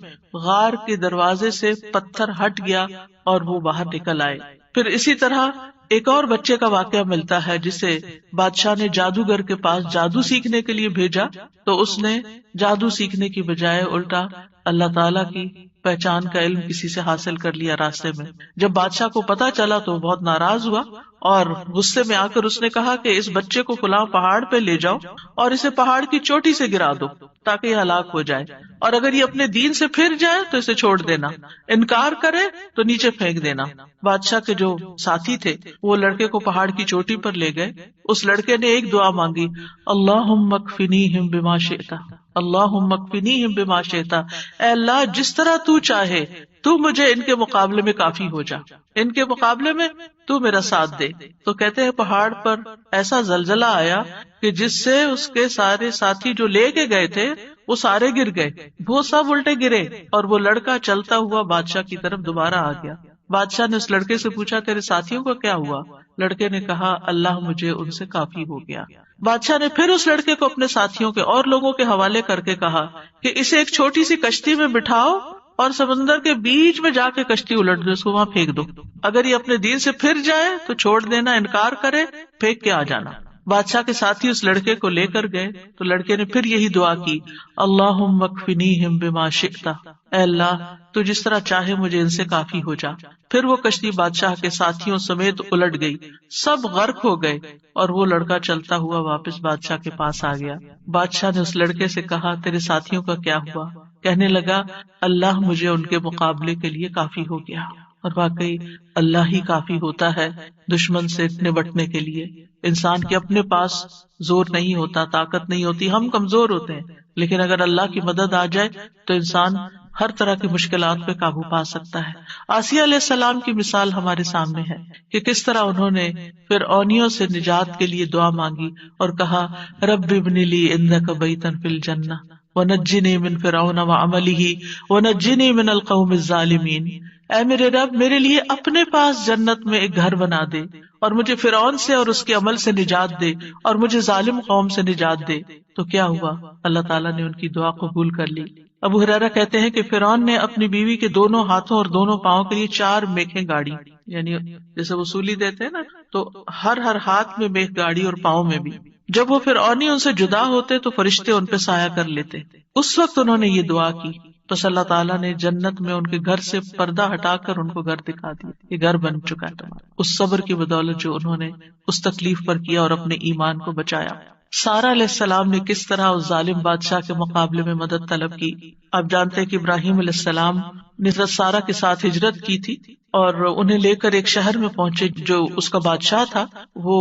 غار کے دروازے سے پتھر ہٹ گیا اور وہ باہر نکل آئے. پھر اسی طرح ایک اور بچے کا واقعہ ملتا ہے جسے بادشاہ نے جادوگر کے پاس جادو سیکھنے کے لیے بھیجا، تو اس نے جادو سیکھنے کی بجائے الٹا اللہ تعالیٰ کی پہچان کا علم کسی سے حاصل کر لیا راستے میں. جب بادشاہ کو پتا چلا تو وہ بہت ناراض ہوا اور غصے میں آ کر اس نے کہا کہ اس بچے کو فلاں پہاڑ پہ لے جاؤ اور اسے پہاڑ کی چوٹی سے گرا دو تاکہ یہ ہلاک ہو جائے، اور اگر یہ اپنے دین سے پھر جائے تو اسے چھوڑ دینا، انکار کرے تو نیچے پھینک دینا. بادشاہ کے جو ساتھی تھے وہ لڑکے کو پہاڑ کی چوٹی پر لے گئے. اس لڑکے نے ایک دعا مانگی، اللہم اکفنیہم بما شئت، اللہم اکفنیہم بما شئت، اے اللہ جس طرح تو چاہے تو مجھے ان کے مقابلے میں کافی ہو جا، ان کے مقابلے میں تو میرا ساتھ دے. تو کہتے ہیں پہاڑ پر ایسا زلزلہ آیا کہ جس سے اس کے سارے ساتھی جو لے کے گئے تھے وہ سارے گر گئے، وہ سب الٹے گرے اور وہ لڑکا چلتا ہوا بادشاہ کی طرف دوبارہ آ گیا. بادشاہ نے اس لڑکے سے پوچھا تیرے ساتھیوں کا کیا ہوا؟ لڑکے نے کہا اللہ مجھے ان سے کافی ہو گیا. بادشاہ نے پھر اس لڑکے کو اپنے ساتھیوں کے اور لوگوں کے حوالے کر کے کہا کہ اسے ایک چھوٹی سی کشتی میں بٹھاؤ اور سمندر کے بیچ میں جا کے کشتی الٹ دو، اس کو وہاں پھینک دو، اگر یہ اپنے دین سے پھر جائے تو چھوڑ دینا، انکار کرے پھینک کے آ جانا. بادشاہ کے ساتھی اس لڑکے کو لے کر گئے تو لڑکے نے پھر یہی دعا کی، اللہم اکفنیہم بما شئت، اے اللہ تو جس طرح چاہے مجھے ان سے کافی ہو جا. پھر وہ کشتی بادشاہ کے ساتھیوں سمیت الٹ گئی، سب غرق ہو گئے اور وہ لڑکا چلتا ہوا واپس بادشاہ کے پاس آ گیا. بادشاہ نے اس لڑکے سے کہا تیرے ساتھیوں کا کیا ہوا؟ کہنے لگا اللہ مجھے ان کے مقابلے کے لیے کافی ہو گیا. اور واقعی اللہ ہی کافی ہوتا ہے دشمن سے نبٹنے کے لیے. انسان کے اپنے پاس زور نہیں ہوتا، طاقت نہیں ہوتی، ہم کمزور ہوتے ہیں، لیکن اگر اللہ کی مدد آ جائے تو انسان ہر طرح کی مشکلات پہ قابو پا سکتا ہے. آسیہ علیہ السلام کی مثال ہمارے سامنے ہے کہ کس طرح انہوں نے فرعونیوں سے نجات کے لیے دعا مانگی اور کہا رب ابن لی عندک بیتا فی الجنہ ونجنی من فرعون وعملہ ونجنی من القوم الظالمین. اے میرے رب میرے لیے اپنے پاس جنت میں ایک گھر بنا دے اور مجھے فرعون سے اور اس کے عمل سے نجات دے اور مجھے ظالم قوم سے نجات دے. تو کیا ہوا؟ اللہ تعالیٰ نے ان کی دعا قبول کر لی. ابو ہریرہ کہتے ہیں کہ فرعون نے اپنی بیوی کے دونوں ہاتھوں اور دونوں پاؤں کے لیے 4 میخیں گاڑی، یعنی جیسے وصولی دیتے ہیں نا، تو ہر ہاتھ میں میخ گاڑی اور پاؤں میں بھی. جب وہ فرعونی ان سے جدا ہوتے تو فرشتے ان پہ سایہ کر لیتے. اس وقت انہوں نے یہ دعا کی، بس اللہ تعالیٰ نے جنت میں ان کے گھر سے پردہ ہٹا کر ان کو گھر دکھا دیا، یہ گھر بن چکا ہے تمہارا، اس صبر کی بدولت جو انہوں نے اس تکلیف پر کیا اور اپنے ایمان کو بچایا. سارہ علیہ السلام نے کس طرح اس ظالم بادشاہ کے مقابلے میں مدد طلب کی. آپ جانتے ہیں کہ ابراہیم علیہ السلام نے سارہ کے ساتھ ہجرت کی تھی اور انہیں لے کر ایک شہر میں پہنچے. جو اس کا بادشاہ تھا وہ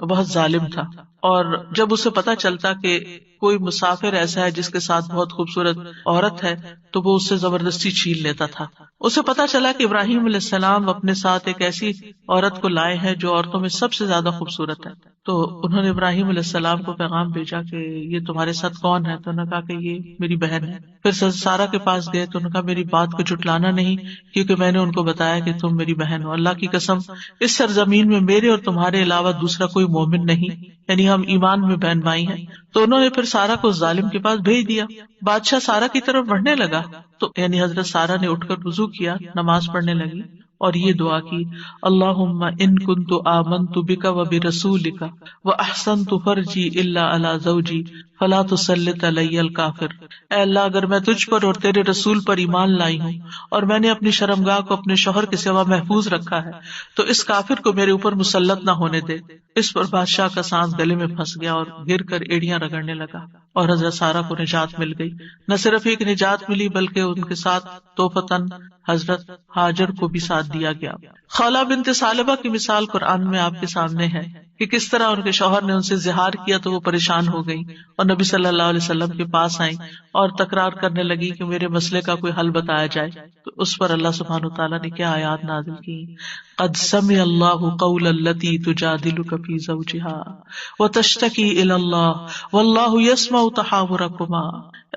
بہت ظالم تھا، اور جب اسے پتا چلتا کہ کوئی مسافر ایسا ہے جس کے ساتھ بہت خوبصورت عورت ہے تو وہ اس سے زبردستی چھین لیتا تھا. اسے پتا چلا کہ ابراہیم علیہ السلام اپنے ساتھ ایک ایسی عورت کو لائے ہیں جو عورتوں میں سب سے زیادہ خوبصورت ہے. تو انہوں نے ابراہیم علیہ السلام کو پیغام بھیجا کہ یہ تمہارے ساتھ کون ہے؟ تو انہوں نے کہا کہ یہ میری بہن ہے. پھر سارہ کے پاس گئے تو انہوں نے کہا میری بات کو جھٹلانا نہیں، کیونکہ میں نے ان کو بتایا کہ تم میری بہن ہو. اللہ کی قسم اس سرزمین میں میرے اور تمہارے علاوہ دوسرا کوئی مومن نہیں، یعنی ہم ایمان میں بہن بھائی ہیں. تو انہوں نے پھر سارہ کو ظالم کے پاس بھیج دیا. بادشاہ سارہ کی طرف بڑھنے لگا تو یعنی حضرت سارہ نے اٹھ کر وضو کیا، نماز پڑھنے لگی اور یہ دعا کی، اللہم ان کنت آمنت بک و برسولک و احسنت فرجی الا علی زوجی فلا تسلط علی الکافر. اے اللہ اگر میں تجھ پر اور تیرے رسول پر ایمان لائی ہوں اور میں نے اپنی شرمگاہ کو اپنے شوہر کے سوا محفوظ رکھا ہے تو اس کافر کو میرے اوپر مسلط نہ ہونے دے. اس پر بادشاہ کا سانس گلے میں پھنس گیا اور گر کر ایڑیاں رگڑنے لگا اور حضرت سارہ کو نجات مل گئی. نہ صرف ایک نجات ملی بلکہ ان کے ساتھ توفتن حضرت ہاجر کو بھی ساتھ دیا گیا. خولہ بنت ثعلبہ کی مثال قرآن میں آپ کے سامنے ہے کہ کس طرح ان کے شوہر نے ان سے زہار کیا تو وہ پریشان ہو گئی اور نبی صلی اللہ علیہ وسلم کے پاس آئیں اور تکرار کرنے لگی کہ میرے مسئلے کا کوئی حل بتایا جائے. تو اس پر اللہ سبحانہ وتعالیٰ نے کیا آیات نازل کی، قد سمع اللہ قول التی تجادلک فی زوجہا وتشتکی الی اللہ واللہ یسمع تحاورکما.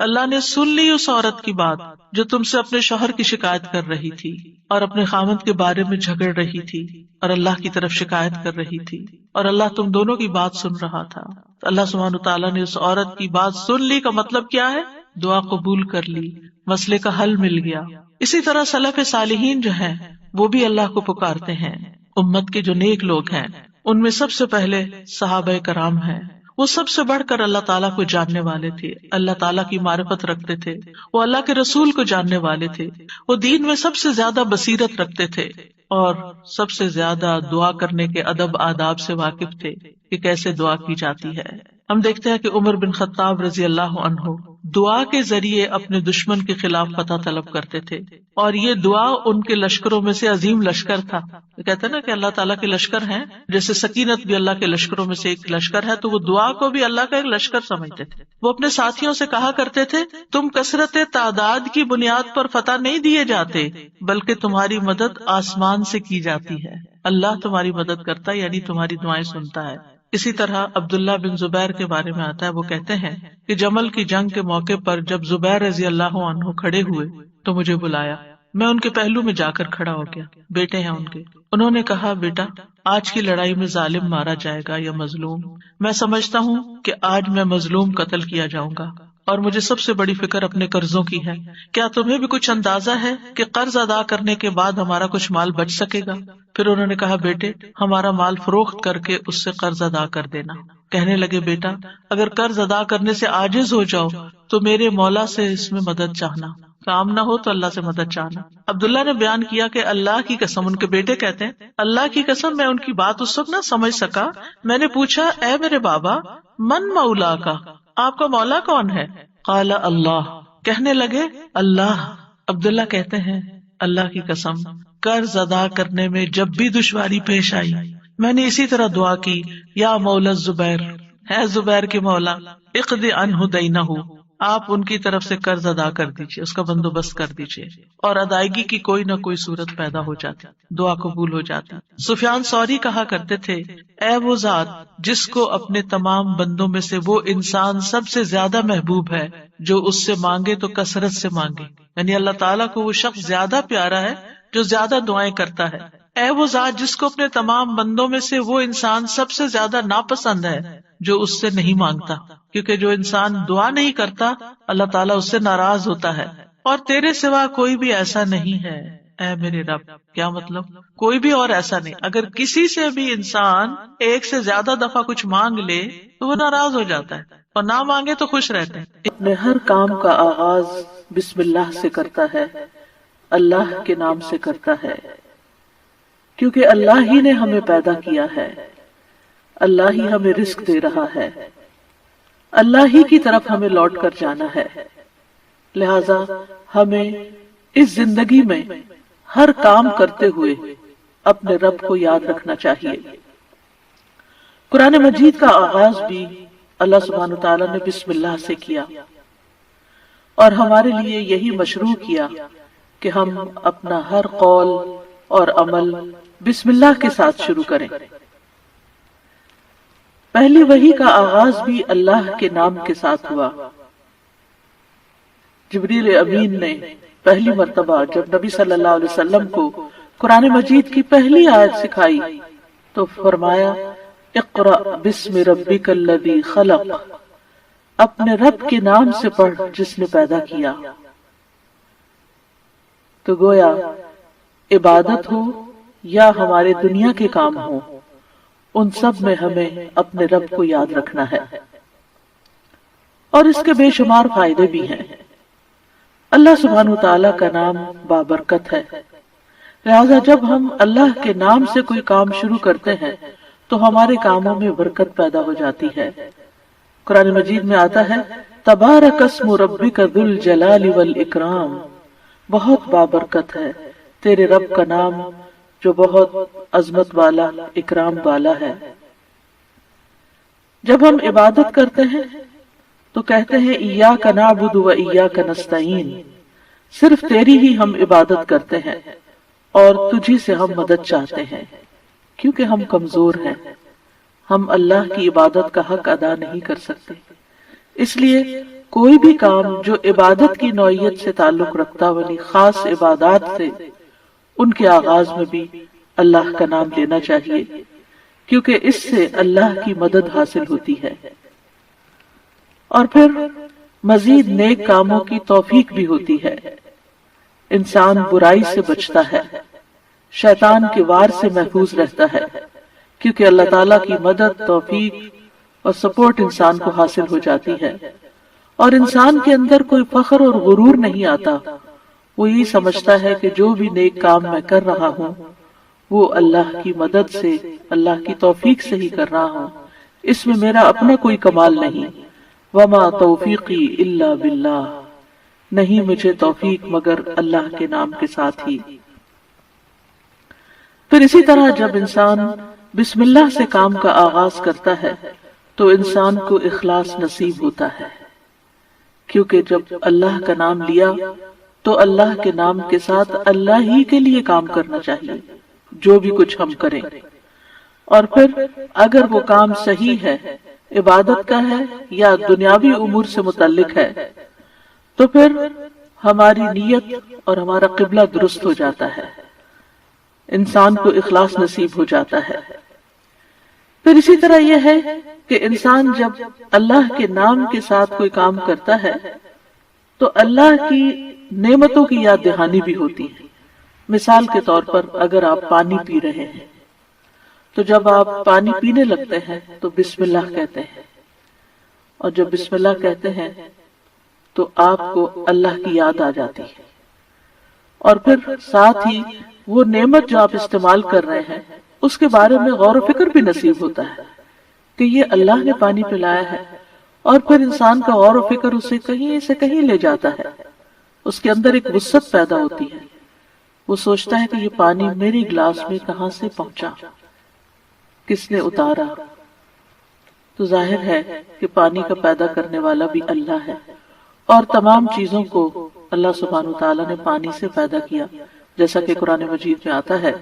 اللہ نے سن لی اس عورت کی بات جو تم سے اپنے شوہر کی شکایت کر رہی تھی اور اپنے خاوند کے بارے میں جھگڑ رہی تھی اور اللہ کی طرف شکایت کر رہی تھی اور اللہ تم دونوں کی بات سن رہا تھا. تو اللہ سبحانہ تعالیٰ نے اس عورت کی بات سن لی کا مطلب کیا ہے؟ دعا قبول کر لی، مسئلے کا حل مل گیا. اسی طرح سلف صالحین جو ہیں وہ بھی اللہ کو پکارتے ہیں. امت کے جو نیک لوگ ہیں ان میں سب سے پہلے صحابہ کرام ہیں. وہ سب سے بڑھ کر اللہ تعالیٰ کو جاننے والے تھے، اللہ تعالیٰ کی معرفت رکھتے تھے، وہ اللہ کے رسول کو جاننے والے تھے، وہ دین میں سب سے زیادہ بصیرت رکھتے تھے، اور سب سے زیادہ دعا کرنے کے ادب آداب سے واقف تھے کہ کیسے دعا کی جاتی ہے۔ ہم دیکھتے ہیں کہ عمر بن خطاب رضی اللہ عنہ دعا کے ذریعے اپنے دشمن کے خلاف فتح طلب کرتے تھے، اور یہ دعا ان کے لشکروں میں سے عظیم لشکر تھا۔ کہتے ہیں نا کہ اللہ تعالیٰ کے لشکر ہیں، جیسے سکینت بھی اللہ کے لشکروں میں سے ایک لشکر ہے، تو وہ دعا کو بھی اللہ کا ایک لشکر سمجھتے تھے۔ وہ اپنے ساتھیوں سے کہا کرتے تھے، تم کثرت تعداد کی بنیاد پر فتح نہیں دیے جاتے، بلکہ تمہاری مدد آسمان سے کی جاتی ہے۔ اللہ تمہاری مدد کرتا ہے، یعنی تمہاری دعائیں سنتا ہے۔ اسی طرح عبداللہ بن زبیر کے بارے میں آتا ہے، وہ کہتے ہیں کہ جمل کی جنگ کے موقع پر جب زبیر رضی اللہ عنہ کھڑے ہوئے تو مجھے بلایا، میں ان کے پہلو میں جا کر کھڑا ہو گیا، بیٹے ہیں ان کے۔ انہوں نے کہا، بیٹا آج کی لڑائی میں ظالم مارا جائے گا یا مظلوم؟ میں سمجھتا ہوں کہ آج میں مظلوم قتل کیا جاؤں گا، اور مجھے سب سے بڑی فکر اپنے قرضوں کی ہے۔ کیا تمہیں بھی کچھ اندازہ ہے کہ قرض ادا کرنے کے بعد ہمارا کچھ مال بچ سکے گا؟ پھر انہوں نے کہا، بیٹے ہمارا مال فروخت کر کے اس سے قرض ادا کر دینا۔ کہنے لگے، بیٹا اگر قرض ادا کرنے سے عاجز ہو جاؤ تو میرے مولا سے اس میں مدد چاہنا، کام نہ ہو تو اللہ سے مدد چاہنا۔ عبداللہ نے بیان کیا کہ اللہ کی قسم، ان کے بیٹے کہتے ہیں، اللہ کی قسم میں ان کی بات اس وقت نہ سمجھ سکا۔ میں نے پوچھا، اے میرے بابا، من مولا کا، آپ کا مولا کون ہے؟ قال اللہ، کہنے لگے اللہ۔ عبداللہ کہتے ہیں، اللہ کی قسم قرض ادا کرنے میں جب بھی دشواری پیش آئی میں نے اسی طرح دعا کی، یا مولا زبیر، ہے زبیر کے مولا، اقض عنہ دینہ، آپ ان کی طرف سے قرض ادا کر دیجیے، اس کا بندوبست کر دیجیے، اور ادائیگی کی کوئی نہ کوئی صورت پیدا ہو جاتی، دعا قبول ہو جاتی۔ سفیان ثوری کہا کرتے تھے، اے وہ ذات جس کو اپنے تمام بندوں میں سے وہ انسان سب سے زیادہ محبوب ہے جو اس سے مانگے تو کثرت سے مانگے، یعنی اللہ تعالیٰ کو وہ شخص زیادہ پیارا ہے جو زیادہ دعائیں کرتا ہے۔ اے وہ ذات جس کو اپنے تمام بندوں میں سے وہ انسان سب سے زیادہ ناپسند ہے جو اس سے نہیں مانگتا، کیونکہ جو انسان دعا نہیں کرتا اللہ تعالیٰ اس سے ناراض ہوتا ہے، اور تیرے سوا کوئی بھی ایسا نہیں ہے اے میرے رب۔ کیا مطلب؟ کوئی بھی اور ایسا نہیں۔ اگر کسی سے بھی انسان ایک سے زیادہ دفعہ کچھ مانگ لے تو وہ ناراض ہو جاتا ہے، اور نہ مانگے تو خوش رہتے ہیں۔ اپنے ہر کام کا آغاز بسم اللہ سے کرتا ہے، اللہ کے نام سے کرتا ہے، کیونکہ اللہ ہی نے ہمیں پیدا کیا ہے، اللہ ہی ہمیں رزق دے رہا ہے، اللہ ہی کی طرف ہمیں لوٹ کر جانا ہے۔ لہذا ہمیں اس زندگی میں ہر کام کرتے ہوئے اپنے رب کو یاد رکھنا چاہیے۔ قرآن مجید کا آغاز بھی اللہ سبحانہ وتعالی نے بسم اللہ سے کیا، اور ہمارے لیے یہی مشروع کیا کہ ہم اپنا ہر قول اور عمل بسم اللہ کے ساتھ شروع کریں۔ پہلی وحی کا آغاز بھی اللہ کے نام کے ساتھ ہوا۔ جبریل امین نے پہلی مرتبہ جب نبی صلی اللہ علیہ وسلم کو قرآن مجید کی پہلی آیت سکھائی تو فرمایا، اقرأ بسم ربک الذی خلق، اپنے رب کے نام سے پڑھ جس نے پیدا کیا۔ تو گویا عبادت ہو یا ہمارے دنیا کے کام ہوں، ان سب میں ہمیں اپنے رب کو یاد رکھنا ہے، اور اس کے بے شمار فائدے بھی ہیں۔ اللہ سبحانہ وتعالی کا نام بابرکت ہے، لہذا جب ہم اللہ کے نام سے کوئی کام شروع کرتے ہیں تو ہمارے کاموں میں برکت پیدا ہو جاتی ہے۔ قرآن مجید میں آتا ہے، تبارک اسم ربک ذو الجلال والاکرام، بہت بابرکت ہے تیرے رب کا نام جو بہت عظمت والا، اکرام والا ہے۔ جب ہم عبادت کرتے ہیں تو کہتے ہیں ایاک نعبد و ایاک نستعین، صرف تیری ہی ہم عبادت کرتے ہیں اور تجھی سے ہم مدد چاہتے ہیں، کیونکہ ہم کمزور ہیں، ہم اللہ کی عبادت کا حق ادا نہیں کر سکتے۔ اس لیے کوئی بھی کام جو عبادت کی نوعیت سے تعلق رکھتا والی خاص عبادات سے، ان کے آغاز میں بھی اللہ کا نام لینا چاہیے، کیونکہ اس سے اللہ کی مدد حاصل ہوتی ہے، اور پھر مزید نیک کاموں کی توفیق بھی ہوتی ہے۔ انسان برائی سے بچتا ہے، شیطان کے وار سے محفوظ رہتا ہے، کیونکہ اللہ تعالیٰ کی مدد، توفیق اور سپورٹ انسان کو حاصل ہو جاتی ہے، اور انسان کے اندر کوئی فخر اور غرور نہیں آتا۔ وہ یہی سمجھتا ہے کہ جو بھی نیک کام میں کر رہا ہوں وہ اللہ کی مدد سے، اللہ کی توفیق سے ہی کر رہا ہوں، اس میں میرا اپنا کوئی کمال نہیں۔ وما توفیقی الا باللہ، نہیں مجھے توفیق مگر اللہ کے نام کے ساتھ ہی۔ پھر اسی طرح جب انسان بسم اللہ سے کام کا آغاز کرتا ہے تو انسان کو اخلاص نصیب ہوتا ہے، کیونکہ جب اللہ کا نام لیا تو اللہ کے نام کے ساتھ اللہ ہی کے لیے کام کرنا چاہیے جو بھی کچھ ہم کریں۔ اور پھر اگر وہ کام صحیح ہے، عبادت کا ہے یا دنیاوی امور سے متعلق ہے، تو پھر ہماری نیت اور ہمارا قبلہ درست ہو جاتا ہے، انسان کو اخلاص نصیب ہو جاتا ہے۔ پھر اسی طرح یہ ہے کہ انسان جب اللہ کے نام کے ساتھ کوئی کام کرتا ہے تو اللہ کی نعمتوں کی یاد دہانی بھی ہوتی ہے۔ مثال کے طور پر اگر آپ پانی پی رہے ہیں تو جب آپ پانی پینے لگتے ہیں تو بسم اللہ کہتے ہیں، اور جب بسم اللہ کہتے ہیں تو آپ کو اللہ کی یاد آ جاتی ہے، اور پھر ساتھ ہی وہ نعمت جو آپ استعمال کر رہے ہیں اس کے بارے میں غور و فکر بھی نصیب ہوتا ہے کہ یہ اللہ نے پانی پلایا ہے، اور پھر انسان کا غور و فکر اسے کہیں سے کہیں لے جاتا ہے، اس کے اندر ایک وسعت پیدا ہوتی ہے، وہ سوچتا ہے کہ یہ پانی میرے گلاس میں کہاں سے پہنچا، کس نے اتارا۔ تو ظاہر ہے کہ پانی کا پیدا کرنے والا بھی اللہ ہے، اور تمام چیزوں کو اللہ سبحانہ وتعالی نے پانی سے پیدا کیا، جیسا کہ قرآن مجید میں آتا ہے۔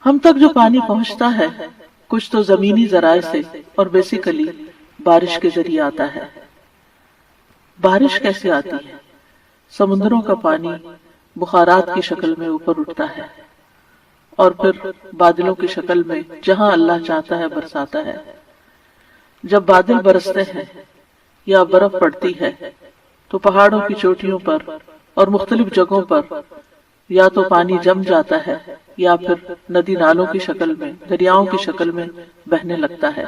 ہم تک جو پانی پہنچتا ہے کچھ تو زمینی ذرائع سے اور بیسیکلی بارش کے ذریعے آتا ہے۔ بارش کیسے آتی ہے؟ سمندروں کا پانی بخارات کی شکل میں اوپر اٹھتا ہے اور پھر بادلوں کی شکل میں جہاں اللہ چاہتا ہے برساتا ہے۔ جب بادل برستے ہیں یا برف پڑتی ہے تو پہاڑوں کی چوٹیوں پر اور مختلف جگہوں پر یا تو پانی جم جاتا ہے یا پھر ندی نالوں کی شکل میں، دریاؤں کی شکل میں بہنے لگتا ہے،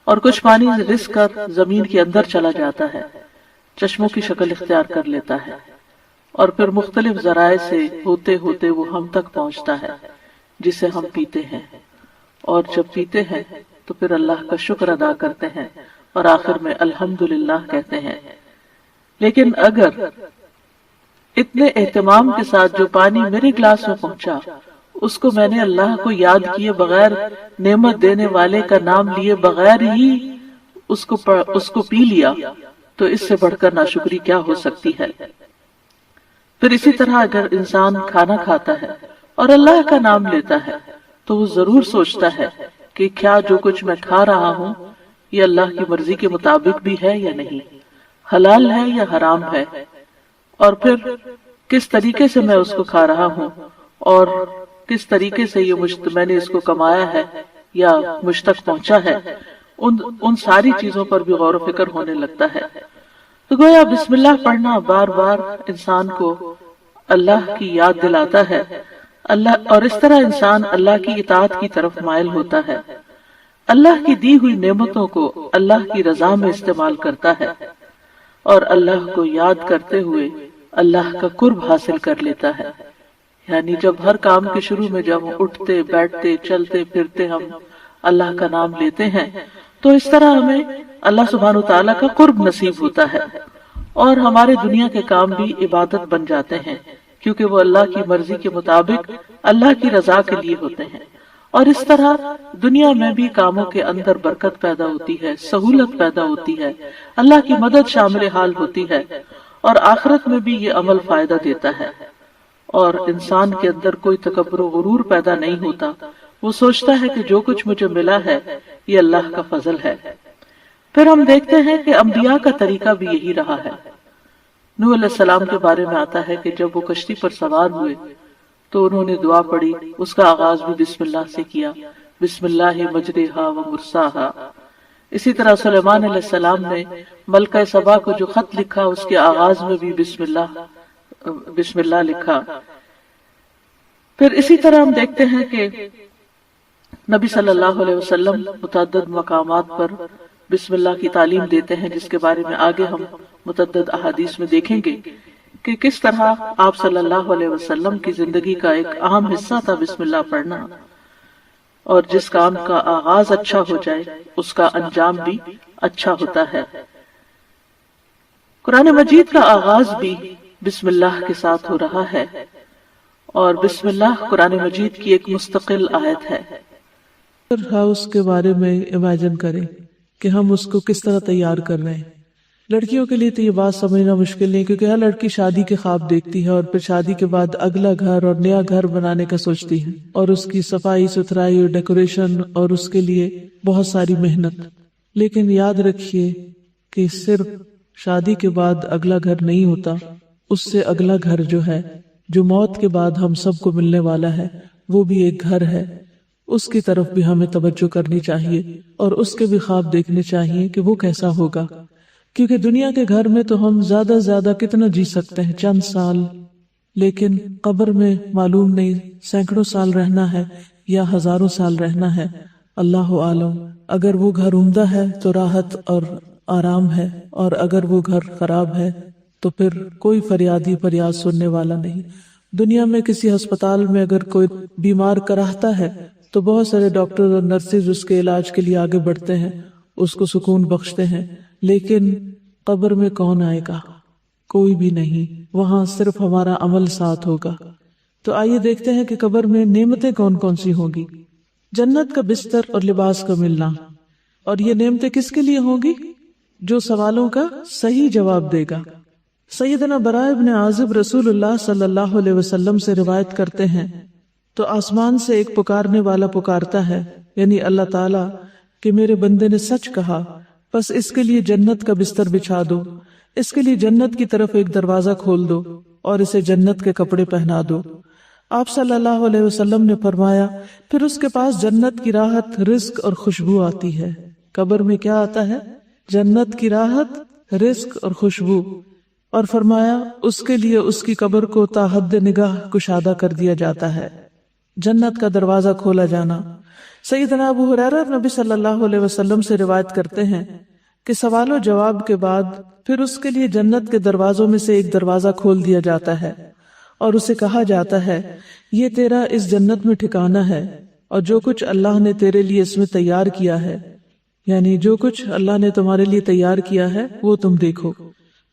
اور کچھ پانی رس کر زمین کے اندر چلا جاتا ہے، چشموں کی شکل اختیار کر لیتا ہے، اور پھر مختلف ذرائع سے ہوتے ہوتے وہ ہم تک پہنچتا ہے جسے ہم پیتے ہیں، اور جب پیتے ہیں تو پھر اللہ کا شکر ادا کرتے ہیں اور آخر میں الحمدللہ کہتے ہیں۔ لیکن اگر اتنے اہتمام کے ساتھ جو پانی میرے گلاس میں پہنچا اس کو میں نے اللہ کو یاد کیے بغیر، نعمت دینے والے کا نام لیے بغیر ہی اس کو پی لیا، تو اس سے بڑھ کر ناشکری کیا ہو سکتی ہے۔ پھر اسی طرح اگر انسان کھانا کھاتا ہے اور اللہ کا نام لیتا ہے تو وہ ضرور سوچتا ہے کہ کیا جو کچھ میں کھا رہا ہوں یہ اللہ کی مرضی کے مطابق بھی ہے یا نہیں، حلال ہے یا حرام ہے، اور پھر کس طریقے سے میں اس کو کھا رہا ہوں اور کس طریقے سے یہ میں نے اس کو کمایا ہے یا مجھ تک پہنچا ہے، ان ساری چیزوں پر بھی غور و فکر ہونے لگتا ہے۔ تو گویا بسم اللہ پڑھنا بار بار انسان کو اللہ کی یاد دلاتا ہے، اور اس طرح انسان اللہ کی اطاعت کی طرف مائل ہوتا ہے، اللہ کی دی ہوئی نعمتوں کو اللہ کی رضا میں استعمال کرتا ہے، اور اللہ کو یاد کرتے ہوئے اللہ کا قرب حاصل کر لیتا ہے۔ یعنی جب ہر کام کے شروع میں جب اٹھتے بیٹھتے چلتے پھرتے ہم اللہ کا نام لیتے ہیں تو اس طرح ہمیں اللہ سبحانہ وتعالیٰ کا قرب نصیب ہوتا ہے، اور ہمارے دنیا کے کام بھی عبادت بن جاتے ہیں، کیونکہ وہ اللہ کی مرضی کے مطابق اللہ کی رضا کے لیے ہوتے ہیں۔ اور اس طرح دنیا میں بھی کاموں کے اندر برکت پیدا ہوتی ہے، سہولت پیدا ہوتی ہے، اللہ کی مدد شامل حال ہوتی ہے، اور آخرت میں بھی یہ عمل فائدہ دیتا ہے، اور انسان کے اندر کوئی تکبر و غرور پیدا نہیں ہوتا۔ وہ سوچتا ہے کہ جو کچھ مجھے ملا ہے یہ اللہ کا فضل ہے۔ پھر ہم دیکھتے ہیں کہ انبیاء کا طریقہ بھی یہی رہا ہے۔ نوح علیہ السلام کے بارے میں آتا ہے کہ جب وہ کشتی پر سوار ہوئے تو انہوں نے دعا پڑھی، اس کا آغاز بھی بسم اللہ سے کیا، بسم اللہ مجریہا و مرساہا۔ اسی طرح سلیمان علیہ السلام نے ملکہ سبا کو جو خط لکھا اس کے آغاز میں بھی بسم اللہ لکھا۔ پھر اسی طرح ہم دیکھتے ہیں کہ نبی صلی اللہ علیہ وسلم متعدد مقامات پر بسم اللہ کی تعلیم دیتے ہیں، جس کے بارے میں آگے ہم متعدد احادیث میں دیکھیں گے کہ کس طرح آپ صلی اللہ علیہ وسلم کی زندگی کا ایک اہم حصہ تھا بسم اللہ پڑھنا، اور جس کام کا آغاز اچھا ہو جائے اس کا انجام بھی اچھا ہوتا ہے۔ قرآن مجید کا آغاز بھی بسم اللہ کے ساتھ ہو رہا ہے، اور بسم اللہ قرآن مجید کی ایک مستقل آیت ہے۔ ہاؤس کے بارے میں امیجن کریں کہ ہم اس کو کس طرح تیار کر رہے ہیں۔ لڑکیوں کے لیے تو یہ بات سمجھنا مشکل نہیں، کیونکہ ہر لڑکی شادی کے خواب دیکھتی ہے اور پھر شادی کے بعد اگلا گھر اور نیا گھر بنانے کا سوچتی ہے، اور اس کی صفائی ستھرائی اور ڈیکوریشن اور اس کے لیے بہت ساری محنت۔ لیکن یاد رکھیے کہ صرف شادی کے بعد اگلا گھر نہیں ہوتا، اس سے اگلا گھر جو ہے، جو موت کے بعد ہم سب کو ملنے والا ہے، وہ بھی ایک گھر ہے۔ اس کی طرف بھی ہمیں توجہ کرنی چاہیے اور اس کے بھی خواب دیکھنے چاہیے کہ وہ کیسا ہوگا، کیونکہ دنیا کے گھر میں تو ہم زیادہ سے زیادہ کتنا جی سکتے ہیں، چند سال، لیکن قبر میں معلوم نہیں سینکڑوں سال رہنا ہے یا ہزاروں سال رہنا ہے، اللہ عالم۔ اگر وہ گھر عمدہ ہے تو راحت اور آرام ہے، اور اگر وہ گھر خراب ہے تو پھر کوئی فریاد سننے والا نہیں۔ دنیا میں کسی ہسپتال میں اگر کوئی بیمار کراہتا ہے تو بہت سارے ڈاکٹر اور نرسز اس کے علاج کے لیے آگے بڑھتے ہیں، اس کو سکون بخشتے ہیں، لیکن قبر میں کون آئے گا؟ کوئی بھی نہیں، وہاں صرف ہمارا عمل ساتھ ہوگا۔ تو آئیے دیکھتے ہیں کہ قبر میں نعمتیں کون کون سی ہوں گی۔ جنت کا بستر اور لباس کا ملنا، اور یہ نعمتیں کس کے لیے ہوں گی؟ جو سوالوں کا صحیح جواب دے گا۔ سیدنا براء ابن عازب رسول اللہ صلی اللہ علیہ وسلم سے روایت کرتے ہیں، تو آسمان سے ایک پکارنے والا پکارتا ہے، یعنی اللہ تعالیٰ، کہ میرے بندے نے سچ کہا، بس اس کے لیے جنت کا بستر بچھا دو، اس کے لیے جنت کی طرف ایک دروازہ کھول دو اور اسے جنت کے کپڑے پہنا دو۔ آپ صلی اللہ علیہ وسلم نے فرمایا، پھر اس کے پاس جنت کی راحت، رزق اور خوشبو آتی ہے۔ قبر میں کیا آتا ہے؟ جنت کی راحت، رزق اور خوشبو، اور فرمایا اس کے لیے اس کی قبر کو تا حد نگاہ کشادہ کر دیا جاتا ہے۔ جنت کا دروازہ کھولا جانا۔ سیدنا ابو ہریرہ نبی صلی اللہ علیہ وسلم سے روایت کرتے ہیں کہ سوال و جواب کے بعد پھر اس کے لیے جنت کے دروازوں میں سے ایک دروازہ کھول دیا جاتا ہے اور اسے کہا جاتا ہے، یہ تیرا اس جنت میں ٹھکانہ ہے، اور جو کچھ اللہ نے تیرے لیے اس میں تیار کیا ہے، یعنی جو کچھ اللہ نے تمہارے لیے تیار کیا ہے وہ تم دیکھو۔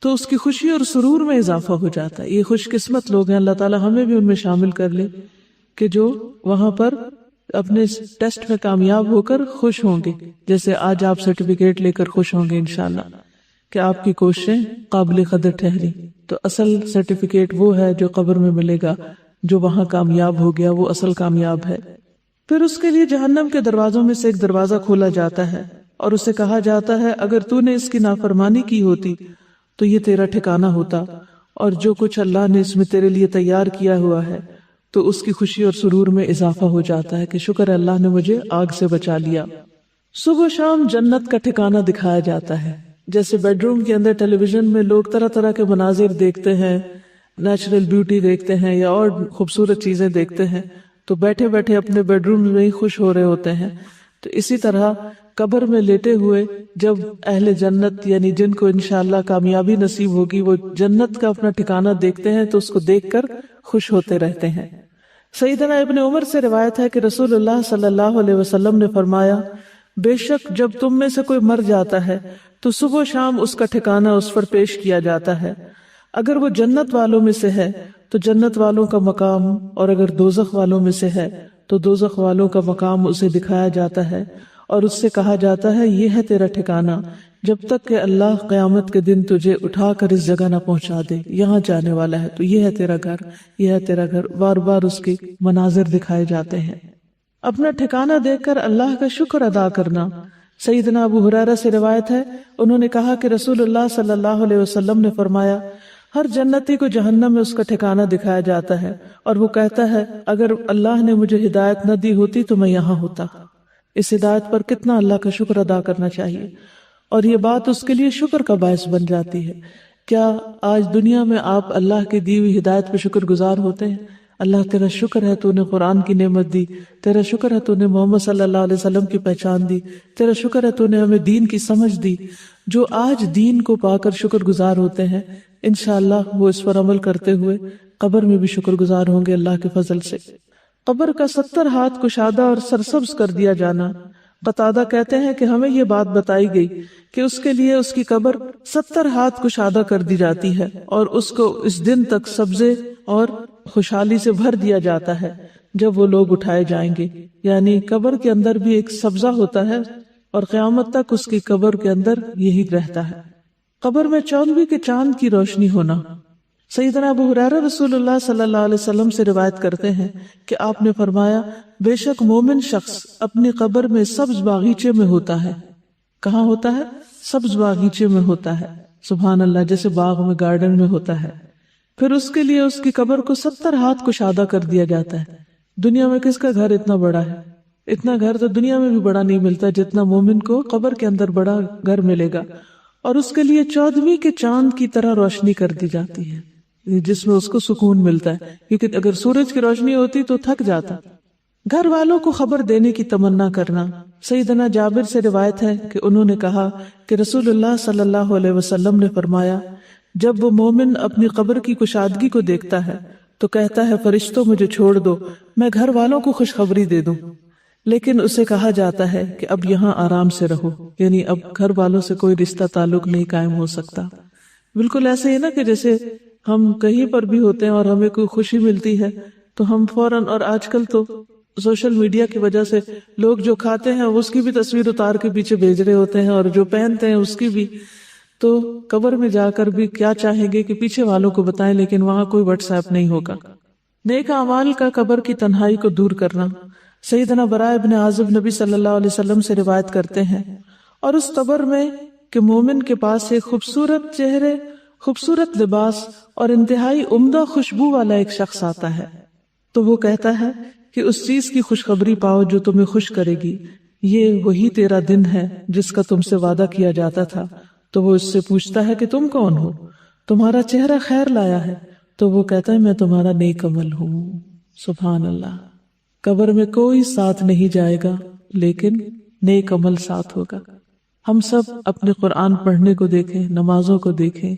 تو اس کی خوشی اور سرور میں اضافہ ہو جاتا ہے۔ یہ خوش قسمت لوگ ہیں، اللہ تعالیٰ ہمیں بھی ان میں شامل کر لے، کہ جو وہاں پر اپنے ٹیسٹ میں کامیاب ہو کر خوش ہوں گے، جیسے آج آپ سرٹیفکیٹ لے کر خوش ہوں گے انشاءاللہ کہ آپ کی کوششیں قابل قدر ٹھہری۔ تو اصل سرٹیفکیٹ وہ ہے جو قبر میں ملے گا، جو وہاں کامیاب ہو گیا وہ اصل کامیاب ہے۔ پھر اس کے لیے جہنم کے دروازوں میں سے ایک دروازہ کھولا جاتا ہے اور اسے کہا جاتا ہے، اگر تو نے اس کی نافرمانی کی ہوتی تو یہ تیرا ٹھکانہ ہوتا، اور جو کچھ اللہ نے اس میں تیرے لیے تیار کیا ہوا ہے، تو اس کی خوشی اور سرور میں اضافہ ہو جاتا ہے کہ شکر ہے اللہ نے مجھے آگ سے بچا لیا۔ صبح و شام جنت کا ٹھکانہ دکھایا جاتا ہے، جیسے بیڈ روم کے اندر ٹیلی ویژن میں لوگ طرح طرح کے مناظر دیکھتے ہیں، نیچرل بیوٹی دیکھتے ہیں یا اور خوبصورت چیزیں دیکھتے ہیں، تو بیٹھے بیٹھے اپنے بیڈ روم میں ہی خوش ہو رہے ہوتے ہیں۔ تو اسی طرح قبر میں لیٹے ہوئے جب اہل جنت، یعنی جن کو انشاءاللہ کامیابی نصیب ہوگی، وہ جنت کا اپنا ٹھکانہ دیکھتے ہیں تو اس کو دیکھ کر خوش ہوتے رہتے ہیں۔ سیدنا ابن عمر سے روایت ہے کہ رسول اللہ صلی اللہ علیہ وسلم نے فرمایا، بے شک جب تم میں سے کوئی مر جاتا ہے تو صبح و شام اس کا ٹھکانہ اس پر پیش کیا جاتا ہے، اگر وہ جنت والوں میں سے ہے تو جنت والوں کا مقام، اور اگر دوزخ والوں میں سے ہے تو دوزخ والوں کا مقام اسے دکھایا جاتا ہے، اور اس سے کہا جاتا ہے، یہ ہے تیرا ٹھکانہ جب تک کہ اللہ قیامت کے دن تجھے اٹھا کر اس جگہ نہ پہنچا دے، یہاں جانے والا ہے، تو یہ ہے تیرا گھر، یہ ہے تیرا گھر۔ بار بار اس کے مناظر دکھائے جاتے ہیں۔ اپنا ٹھکانہ دیکھ کر اللہ کا شکر ادا کرنا۔ سیدنا ابو ہریرہ سے روایت ہے، انہوں نے کہا کہ رسول اللہ صلی اللہ علیہ وسلم نے فرمایا، ہر جنتی کو جہنم میں اس کا ٹھکانہ دکھایا جاتا ہے، اور وہ کہتا ہے، اگر اللہ نے مجھے ہدایت نہ دی ہوتی تو میں یہاں ہوتا۔ اس ہدایت پر کتنا اللہ کا شکر ادا کرنا چاہیے، اور یہ بات اس کے لیے شکر کا باعث بن جاتی ہے۔ کیا آج دنیا میں آپ اللہ کی دی ہوئی ہدایت پہ شکر گزار ہوتے ہیں؟ اللہ تیرا شکر ہے تو نے قرآن کی نعمت دی، تیرا شکر ہے تو نے محمد صلی اللہ علیہ وسلم کی پہچان دی، تیرا شکر ہے تو نے ہمیں دین کی سمجھ دی۔ جو آج دین کو پا کر شکر گزار ہوتے ہیں انشاءاللہ وہ اس پر عمل کرتے ہوئے قبر میں بھی شکر گزار ہوں گے اللہ کے فضل سے۔ قبر کا 70 ہاتھ کشادہ اور سرسبز کر دیا جانا، قتادہ کہتے ہیں کہ ہمیں یہ بات بتائی گئی کہ اس کے لیے اس کی قبر 70 ہاتھ کشادہ کر دی جاتی ہے اور اس کو اس دن تک سبزے اور خوشحالی سے بھر دیا جاتا ہے جب وہ لوگ اٹھائے جائیں گے، یعنی قبر کے اندر بھی ایک سبزہ ہوتا ہے اور قیامت تک اس کی قبر کے اندر یہی رہتا ہے۔ قبر میں 14ویں کے چاند کی روشنی ہونا، سیدنا ابو ہریرہ رسول اللہ صلی اللہ علیہ وسلم سے روایت کرتے ہیں کہ آپ نے فرمایا بے شک مومن شخص اپنی قبر میں سبز باغیچے میں ہوتا ہے۔ کہاں ہوتا ہے؟ سبز باغیچے میں ہوتا ہے، سبحان اللہ، جیسے باغ میں گارڈن میں ہوتا ہے۔ پھر اس کے لیے اس کی قبر کو 70 ہاتھ کشادہ کر دیا جاتا ہے۔ دنیا میں کس کا گھر اتنا بڑا ہے؟ اتنا گھر تو دنیا میں بھی بڑا نہیں ملتا جتنا مومن کو قبر کے اندر بڑا گھر ملے گا، اور اس کے لیے 14ویں کے چاند کی طرح روشنی کر دی جاتی ہے جس میں اس کو سکون ملتا ہے، کیونکہ اگر سورج کی روشنی ہوتی تو تھک جاتا۔ گھر والوں کو خبر دینے کی تمنا کرنا، سیدنا جابر سے روایت ہے کہ انہوں نے کہا کہ رسول اللہ صلی اللہ علیہ وسلم نے فرمایا جب وہ مومن اپنی قبر کی کشادگی کو دیکھتا ہے تو کہتا ہے فرشتوں مجھے چھوڑ دو، میں گھر والوں کو خوشخبری دے دوں، لیکن اسے کہا جاتا ہے کہ اب یہاں آرام سے رہو، یعنی اب گھر والوں سے کوئی رشتہ تعلق نہیں قائم ہو سکتا۔ بالکل ایسے ہی نا کہ جیسے ہم کہیں پر بھی ہوتے ہیں اور ہمیں کوئی خوشی ملتی ہے تو ہم فوراً، اور آج کل تو سوشل میڈیا کی وجہ سے لوگ جو کھاتے ہیں اس کی بھی تصویر اتار کے پیچھے بھیج رہے ہوتے ہیں اور جو پہنتے ہیں اس کی بھی، تو قبر میں جا کر بھی کیا چاہیں گے کہ پیچھے والوں کو بتائیں، لیکن وہاں کوئی واٹس ایپ نہیں ہوگا۔ نیک اعمال کا قبر کی تنہائی کو دور کرنا، سیدنا براء ابن عازب نبی صلی اللہ علیہ وسلم سے روایت کرتے ہیں اور اس قبر میں کہ مومن کے پاس ایک خوبصورت چہرے، خوبصورت لباس اور انتہائی عمدہ خوشبو والا ایک شخص آتا ہے تو وہ کہتا ہے کہ اس چیز کی خوشخبری پاؤ جو تمہیں خوش کرے گی، یہ وہی تیرا دن ہے جس کا تم سے وعدہ کیا جاتا تھا۔ تو وہ اس سے پوچھتا ہے کہ تم کون ہو؟ تمہارا چہرہ خیر لایا ہے۔ تو وہ کہتا ہے میں تمہارا نیک عمل ہوں۔ سبحان اللہ، قبر میں کوئی ساتھ نہیں جائے گا لیکن نیک عمل ساتھ ہوگا۔ ہم سب اپنے قرآن پڑھنے کو دیکھیں، نمازوں کو دیکھیں،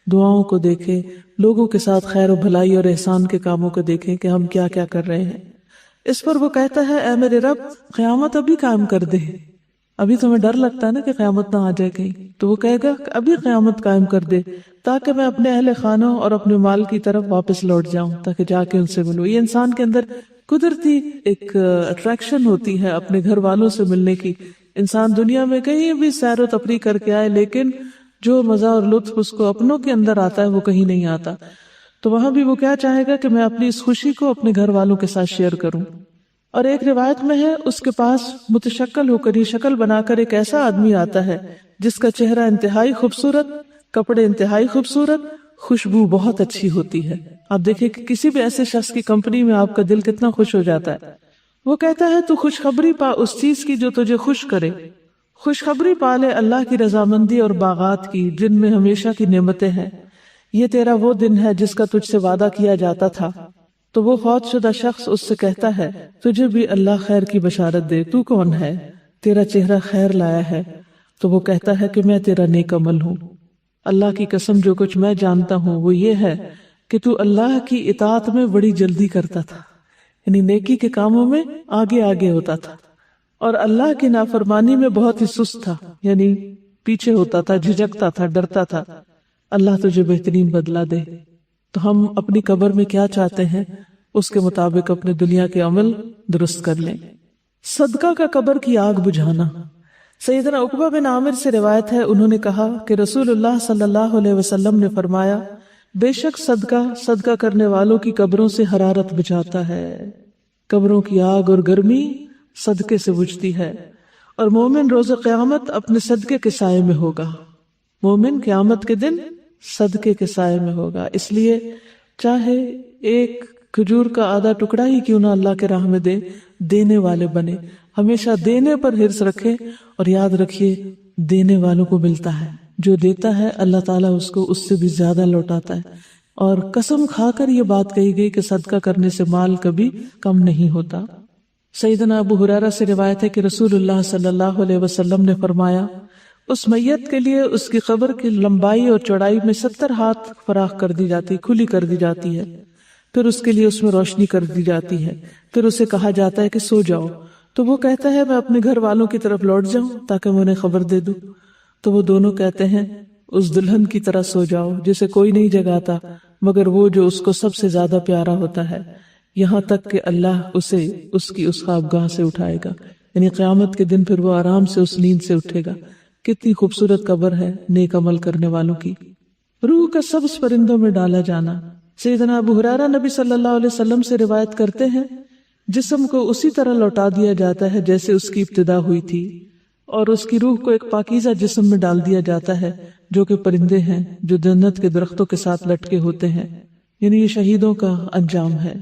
دعاؤں کو دیکھیں، لوگوں کے ساتھ خیر و بھلائی اور احسان کے کاموں کو دیکھیں کہ ہم کیا کیا کر رہے ہیں۔ اس پر وہ کہتا ہے اے میرے رب قیامت ابھی قائم کر دے۔ ابھی تمہیں ڈر لگتا ہے نا کہ قیامت نہ آ جائے کہیں، تو وہ کہے گا کہ ابھی قیامت قائم کر دے تاکہ میں اپنے اہل خانوں اور اپنے مال کی طرف واپس لوٹ جاؤں، تاکہ جا کے ان سے ملوں۔ یہ انسان کے اندر قدرتی ایک اٹریکشن ہوتی ہے اپنے گھر والوں سے ملنے کی۔ انسان دنیا میں کہیں بھی سیر و تفریح کر کے آئے لیکن جو مزہ اور لطف اس کو اپنوں کے اندر آتا ہے وہ کہیں نہیں آتا، تو وہاں بھی وہ کیا چاہے گا کہ میں اپنی اس خوشی کو اپنے گھر والوں کے ساتھ شیئر کروں۔ اور ایک روایت میں ہے اس کے پاس متشکل ہو کر یہ شکل بنا کر ایک ایسا آدمی آتا ہے جس کا چہرہ انتہائی خوبصورت، کپڑے انتہائی خوبصورت، خوشبو بہت اچھی ہوتی ہے۔ آپ دیکھیں کہ کسی بھی ایسے شخص کی کمپنی میں آپ کا دل کتنا خوش ہو جاتا ہے۔ وہ کہتا ہے تو خوشخبری پا اس چیز کی جو تجھے خوش کرے، خوشخبری پا لے اللہ کی رضامندی اور باغات کی جن میں ہمیشہ کی نعمتیں ہیں۔ یہ تیرا وہ دن ہے جس کا تجھ سے وعدہ کیا جاتا تھا۔ تو وہ فوت شدہ شخص اس سے کہتا ہے تجھے بھی اللہ خیر کی بشارت دے، تو کون ہے؟ تیرا چہرہ خیر لایا ہے۔ تو وہ کہتا ہے کہ میں تیرا نیک عمل ہوں۔ اللہ کی قسم جو کچھ میں جانتا ہوں وہ یہ ہے کہ تو اللہ کی اطاعت میں بڑی جلدی کرتا تھا، یعنی نیکی کے کاموں میں آگے آگے ہوتا تھا، اور اللہ کی نافرمانی میں بہت ہی سست تھا، یعنی پیچھے ہوتا تھا، جھجکتا تھا، ڈرتا تھا۔ اللہ تجھے بہترین بدلہ دے۔ تو ہم اپنی قبر میں کیا چاہتے ہیں اس کے مطابق اپنے دنیا کے عمل درست کر لیں۔ صدقہ کا قبر کی آگ بجھانا، سیدنا عقبہ بن عامر سے روایت ہے انہوں نے کہا کہ رسول اللہ صلی اللہ علیہ وسلم نے فرمایا بے شک صدقہ کرنے والوں کی قبروں سے حرارت بجھاتا ہے۔ قبروں کی آگ اور گرمی صدقے سے بجھتی ہے، اور مومن روز قیامت اپنے صدقے کے سائے میں ہوگا۔ مومن قیامت کے دن صدقے کے سائے میں ہوگا، اس لیے چاہے ایک کھجور کا آدھا ٹکڑا ہی کیوں نہ اللہ کے راہ میں دے، دینے والے بنے۔ ہمیشہ دینے پر حرص رکھے، اور یاد رکھیے دینے والوں کو ملتا ہے، جو دیتا ہے اللہ تعالیٰ اس کو اس سے بھی زیادہ لوٹاتا ہے۔ اور قسم کھا کر یہ بات کہی گئی کہ صدقہ کرنے سے مال کبھی کم نہیں ہوتا۔ سیدنا ابو ہریرہ سے روایت ہے کہ رسول اللہ صلی اللہ علیہ وسلم نے فرمایا، اس میت کے لیے اس کی قبر کی لمبائی اور چوڑائی میں 70 ہاتھ فراخ کر دی جاتی، کھلی کر دی جاتی ہے، پھر اس کے لیے اس میں روشنی کر دی جاتی ہے، پھر اسے کہا جاتا ہے کہ سو جاؤ، تو وہ کہتا ہے میں اپنے گھر والوں کی طرف لوٹ جاؤں تاکہ میں انہیں خبر دے دوں، تو وہ دونوں کہتے ہیں اس دلہن کی طرح سو جاؤ جسے کوئی نہیں جگاتا مگر وہ جو اس کو سب سے زیادہ پیارا ہوتا ہے، یہاں تک کہ اللہ اسے اس کی اس خوابگاہ سے اٹھائے گا، یعنی قیامت کے دن پھر وہ آرام سے اس نیند سے اٹھے گا۔ کتنی خوبصورت قبر ہے نیک عمل کرنے والوں کی۔ روح کا سبز پرندوں میں ڈالا جانا۔ سیدنا ابو ہریرہ نبی صلی اللہ علیہ وسلم سے روایت کرتے ہیں، جسم کو اسی طرح لوٹا دیا جاتا ہے جیسے اس کی ابتدا ہوئی تھی، اور اس کی روح کو ایک پاکیزہ جسم میں ڈال دیا جاتا ہے جو کہ پرندے ہیں جو جنت کے درختوں کے ساتھ لٹکے ہوتے ہیں، یعنی یہ شہیدوں کا انجام ہے۔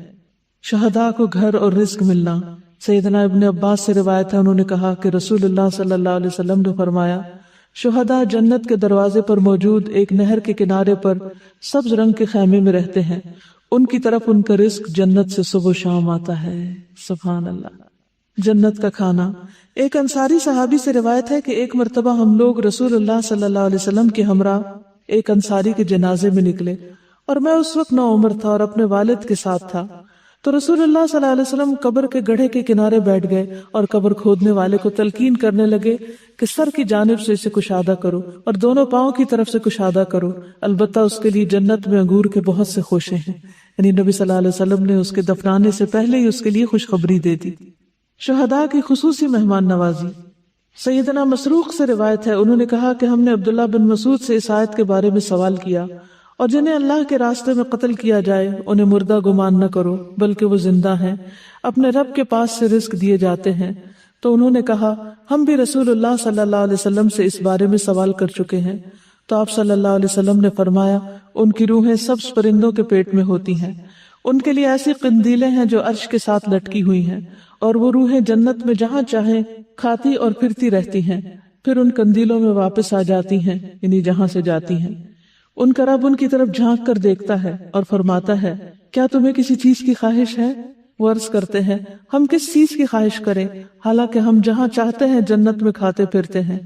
شہداء کو گھر اور رزق ملنا۔ سیدنا ابن عباس سے روایت ہے، انہوں نے کہا کہ رسول اللہ صلی اللہ علیہ وسلم نے فرمایا، شہداء جنت کے دروازے پر موجود ایک نہر کے کنارے پر سبز رنگ کے خیمے میں رہتے ہیں، ان کی طرف ان کا رزق جنت سے صبح و شام آتا ہے۔ سبحان اللہ۔ جنت کا کھانا۔ ایک انصاری صحابی سے روایت ہے کہ ایک مرتبہ ہم لوگ رسول اللہ صلی اللہ علیہ وسلم کے ہمراہ ایک انصاری کے جنازے میں نکلے، اور میں اس وقت نوعمر تھا اور اپنے والد کے ساتھ تھا، تو رسول اللہ صلی اللہ علیہ وسلم قبر کے گڑھے کے کنارے بیٹھ گئے اور قبر کھودنے والے کو تلقین کرنے لگے کہ سر کی جانب سے اسے کشادہ کرو اور دونوں پاؤں کی طرف سے کشادہ کرو، البتہ اس کے لیے جنت میں انگور کے بہت سے خوشے ہیں۔ یعنی نبی صلی اللہ علیہ وسلم نے اس کے دفنانے سے پہلے ہی اس کے لیے خوشخبری دے دی۔ شہداء کی خصوصی مہمان نوازی۔ سیدنا مسروق سے روایت ہے، انہوں نے کہا کہ ہم نے عبداللہ بن مسعود سے اس آیت کے بارے میں سوال کیا، اور جنہیں اللہ کے راستے میں قتل کیا جائے انہیں مردہ گمان نہ کرو بلکہ وہ زندہ ہیں، اپنے رب کے پاس سے رزق دیے جاتے ہیں۔ تو انہوں نے کہا ہم بھی رسول اللہ صلی اللہ علیہ وسلم سے اس بارے میں سوال کر چکے ہیں، تو آپ صلی اللہ علیہ وسلم نے فرمایا ان کی روحیں سبز پرندوں کے پیٹ میں ہوتی ہیں، ان کے لیے ایسی قندیلیں ہیں جو عرش کے ساتھ لٹکی ہوئی ہیں، اور وہ روحیں جنت میں جہاں چاہیں کھاتی اور پھرتی رہتی ہیں، پھر ان قندیلوں میں واپس آ جاتی ہیں، یعنی جہاں سے جاتی ہیں۔ ان کا رب ان کی طرف جھانک کر دیکھتا ہے اور فرماتا ہے کیا تمہیں کسی چیز کی خواہش ہے؟ وہ عرض کرتے ہیں ہم کس چیز کی خواہش کریں، حالانکہ ہم جہاں چاہتے ہیں جنت میں کھاتے پھرتے ہیں۔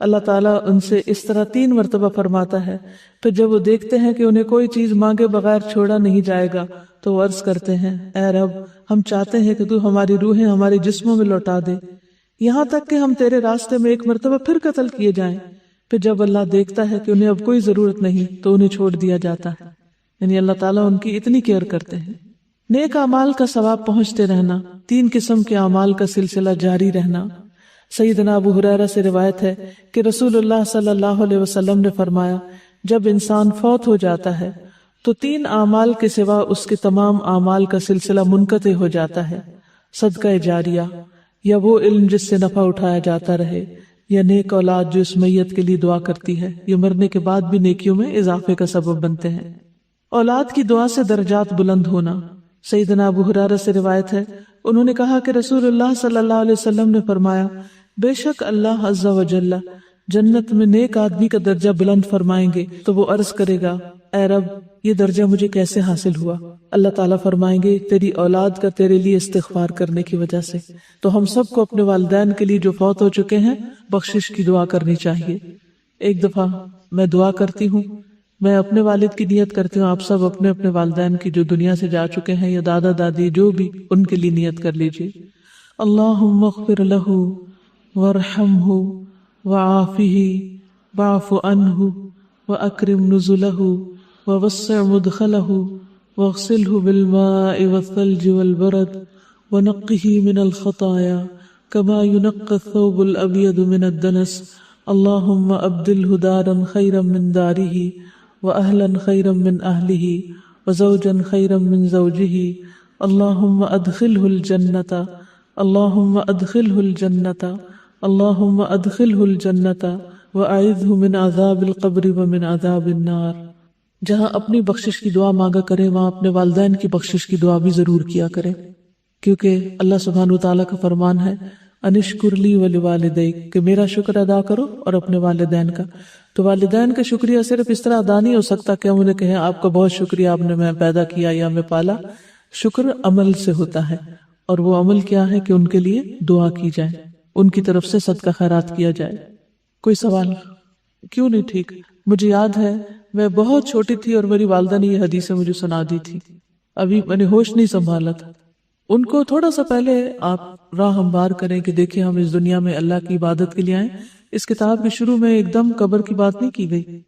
اللہ تعالیٰ ان سے اس طرح 3 مرتبہ فرماتا ہے، پھر جب وہ دیکھتے ہیں کہ انہیں کوئی چیز مانگے بغیر چھوڑا نہیں جائے گا تو وہ عرض کرتے ہیں اے رب ہم چاہتے ہیں کہ تو ہماری روحیں ہمارے جسموں میں لوٹا دے، یہاں تک کہ ہم تیرے راستے میں ایک مرتبہ پھر قتل کیے جائیں۔ پھر جب اللہ دیکھتا ہے کہ انہیں اب کوئی ضرورت نہیں تو انہیں چھوڑ دیا جاتا ہے، یعنی اللہ تعالیٰ ان کی اتنی کیئر کرتے ہیں۔ نیک اعمال کا ثواب پہنچتے رہنا۔ 3 قسم کے اعمال کا سلسلہ جاری رہنا۔ سیدنا ابو ہریرہ سے روایت ہے کہ رسول اللہ صلی اللہ علیہ وسلم نے فرمایا جب انسان فوت ہو جاتا ہے تو 3 اعمال کے سوا اس کے تمام اعمال کا سلسلہ منقطع ہو جاتا ہے، صدقہ جاریہ، یا وہ علم جس سے نفع اٹھایا جاتا رہے، یا نیک اولاد جو اس میت کے لیے دعا کرتی ہے، یہ مرنے کے بعد بھی نیکیوں میں اضافے کا سبب بنتے ہیں۔ اولاد کی دعا سے درجات بلند ہونا۔ سیدنا ابو ہریرہ سے روایت ہے، انہوں نے کہا کہ رسول اللہ صلی اللہ علیہ وسلم نے فرمایا بے شک اللہ عز و جل جنت میں نیک آدمی کا درجہ بلند فرمائیں گے تو وہ عرض کرے گا اے رب یہ درجہ مجھے کیسے حاصل ہوا؟ اللہ تعالیٰ فرمائیں گے تیری اولاد کا تیرے لیے استغفار کرنے کی وجہ سے۔ تو ہم سب کو اپنے والدین کے لیے جو فوت ہو چکے ہیں بخشش کی دعا کرنی چاہیے۔ ایک دفعہ میں دعا کرتی ہوں، میں اپنے والد کی نیت کرتی ہوں، آپ سب اپنے اپنے والدین کی جو دنیا سے جا چکے ہیں یا دادا دادی جو بھی، ان کے لیے نیت کر لیجیے۔ اللہم اغفر لہ وارحمہ وعافہ واعف عنہ واکرم نزلہ ووسع مدخلہ واغسلہ بالماء والثلج والبرد ونقہ من الخطایا كما ينقى الثوب الأبيض من الدنس اللهم أبدله دارا خيرا من داره وأهلا خيرا من أهله وزوجا خيرا من زوجه اللهم أدخله الجنة اللهم أدخله الجنة اللهم أدخله الجنة وأعذه من عذاب القبر ومن عذاب النار۔ جہاں اپنی بخشش کی دعا مانگا کریں وہاں اپنے والدین کی بخشش کی دعا بھی ضرور کیا کریں، کیونکہ اللہ سبحانہ وتعالیٰ کا فرمان ہے انشکر لی ولوالدیک، کہ میرا شکر ادا کرو اور اپنے والدین کا. تو والدین کا شکریہ صرف اس طرح ادا نہیں ہو سکتا کہ ہم انہیں کہیں آپ کا بہت شکریہ، آپ نے ہمیں پیدا کیا یا ہمیں پالا. شکر عمل سے ہوتا ہے، اور وہ عمل کیا ہے کہ ان کے لیے دعا کی جائے، ان کی طرف سے صدقہ خیرات کیا جائے. کوئی سوال؟ کیوں نہیں ٹھیک. مجھے یاد ہے میں بہت چھوٹی تھی اور میری والدہ نے یہ حدیثیں مجھے سنا دی تھی، ابھی میں نے ہوش نہیں سنبھالا تھا. ان کو تھوڑا سا پہلے آپ راہ ہموار کریں کہ دیکھیں ہم اس دنیا میں اللہ کی عبادت کے لیے آئیں. اس کتاب کے شروع میں ایک دم قبر کی بات نہیں کی گئی.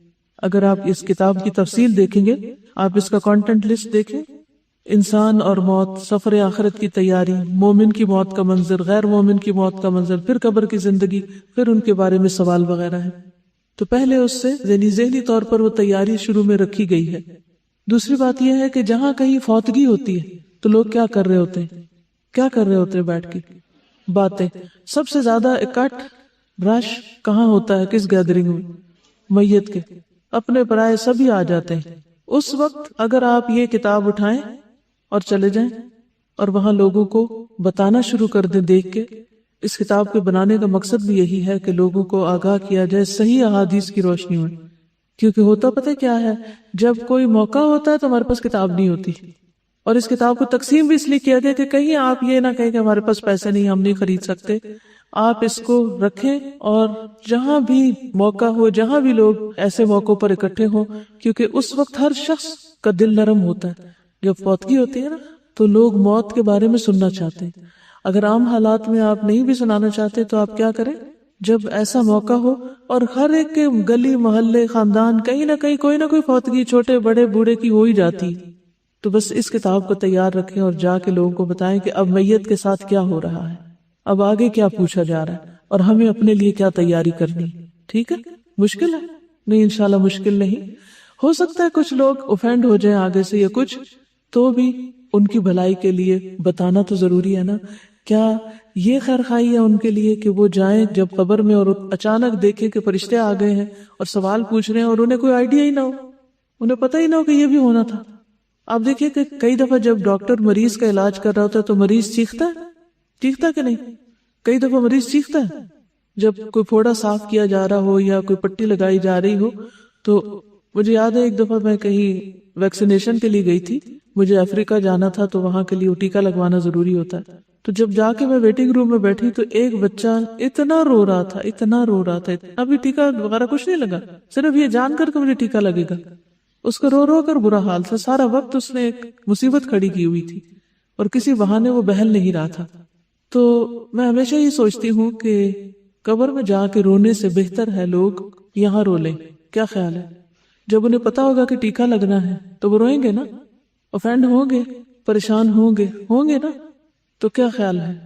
اگر آپ اس کتاب کی تفصیل دیکھیں گے، آپ اس کا کانٹینٹ لسٹ دیکھیں، انسان اور موت، سفر آخرت کی تیاری، مومن کی موت کا منظر، غیر مومن کی موت کا منظر، پھر قبر کی زندگی، پھر ان کے بارے میں سوال وغیرہ ہے. تو پہلے اس سے ذہنی طور پر وہ تیاری شروع میں رکھی گئی ہے. دوسری بات یہ ہے کہ جہاں کہیں فوتگی ہوتی ہے تو لوگ کیا کر رہے ہوتے ہیں؟ کیا کر رہے ہوتے ہیں؟ بیٹھ کے باتیں. سب سے زیادہ اکٹھ رش کہاں ہوتا ہے؟ کس گیدرنگ میں؟ میت کے. اپنے پرائے سبھی آ جاتے ہیں. اس وقت اگر آپ یہ کتاب اٹھائیں اور چلے جائیں اور وہاں لوگوں کو بتانا شروع کر دیں دیکھ کے. اس کتاب کے بنانے کا مقصد بھی یہی ہے کہ لوگوں کو آگاہ کیا جائے صحیح احادیث کی روشنی میں. کیونکہ ہوتا پتہ کیا ہے، جب کوئی موقع ہوتا ہے تو ہمارے پاس کتاب نہیں ہوتی. اور اس کتاب کو تقسیم بھی اس لیے کیا گیا کہ کہیں آپ یہ نہ کہیں کہ ہمارے پاس پیسے نہیں، ہم نہیں خرید سکتے. آپ اس کو رکھیں اور جہاں بھی موقع ہو، جہاں بھی لوگ ایسے موقعوں پر اکٹھے ہوں، کیونکہ اس وقت ہر شخص کا دل نرم ہوتا ہے. جب فوتگی ہوتی ہے نا تو لوگ موت کے بارے میں سننا چاہتے ہیں. اگر عام حالات میں آپ نہیں بھی سنانا چاہتے تو آپ کیا کریں؟ جب ایسا موقع ہو اور ہر ایک کے گلی محلے خاندان کہیں نہ کہیں کوئی نہ کوئی فوتگی چھوٹے بڑے بوڑھے کی ہو ہی جاتی، تو بس اس کتاب کو تیار رکھیں اور جا کے لوگوں کو بتائیں کہ اب میت کے ساتھ کیا ہو رہا ہے، اب آگے کیا پوچھا جا رہا ہے اور ہمیں اپنے لیے کیا تیاری کرنی. ٹھیک ہے؟ مشکل ہے؟ نہیں، انشاءاللہ مشکل نہیں. ہو سکتا ہے کچھ لوگ اوفینڈ ہو جائیں آگے سے یا کچھ، تو بھی ان کی بھلائی کے لیے بتانا تو ضروری ہے نا. کیا یہ خیر خواہی ہے ان کے لیے کہ وہ جائیں جب قبر میں اور اچانک دیکھیں کہ فرشتے آ گئے ہیں اور سوال پوچھ رہے ہیں اور انہیں کوئی آئیڈیا ہی نہ ہو، انہیں پتہ ہی نہ ہو کہ یہ بھی ہونا تھا. آپ دیکھیے کہ کئی دفعہ جب ڈاکٹر مریض کا علاج کر رہا ہوتا ہے تو مریض چیختا ہے کہ نہیں؟ کئی دفعہ مریض چیختا ہے جب کوئی پھوڑا صاف کیا جا رہا ہو یا کوئی پٹی لگائی جا رہی ہو. تو مجھے یاد ہے ایک دفعہ میں کہیں ویکسینیشن کے لیے گئی تھی، مجھے افریقہ جانا تھا تو وہاں کے لیے ٹیکا لگوانا ضروری ہوتا ہے. تو جب جا کے میں ویٹنگ روم میں بیٹھی تو ایک بچہ اتنا رو رہا تھا. ابھی ٹیکا وغیرہ کچھ نہیں لگا، صرف یہ جان کر کہ مجھے ٹیکا لگے گا. اس کو رو رو کر برا حال تھا. سارا وقت اس نے ایک مصیبت کھڑی کی ہوئی تھی اور کسی بہانے وہ بہل نہیں رہا تھا. تو میں ہمیشہ یہ سوچتی ہوں کہ قبر میں جا کے رونے سے بہتر ہے لوگ یہاں رو لیں. کیا خیال ہے؟ جب انہیں پتا ہوگا کہ ٹیکا لگنا ہے تو وہ روئیں گے نا، اوفینڈ ہوں گے، پریشان ہوں گے نا. تو کیا خیال ہے؟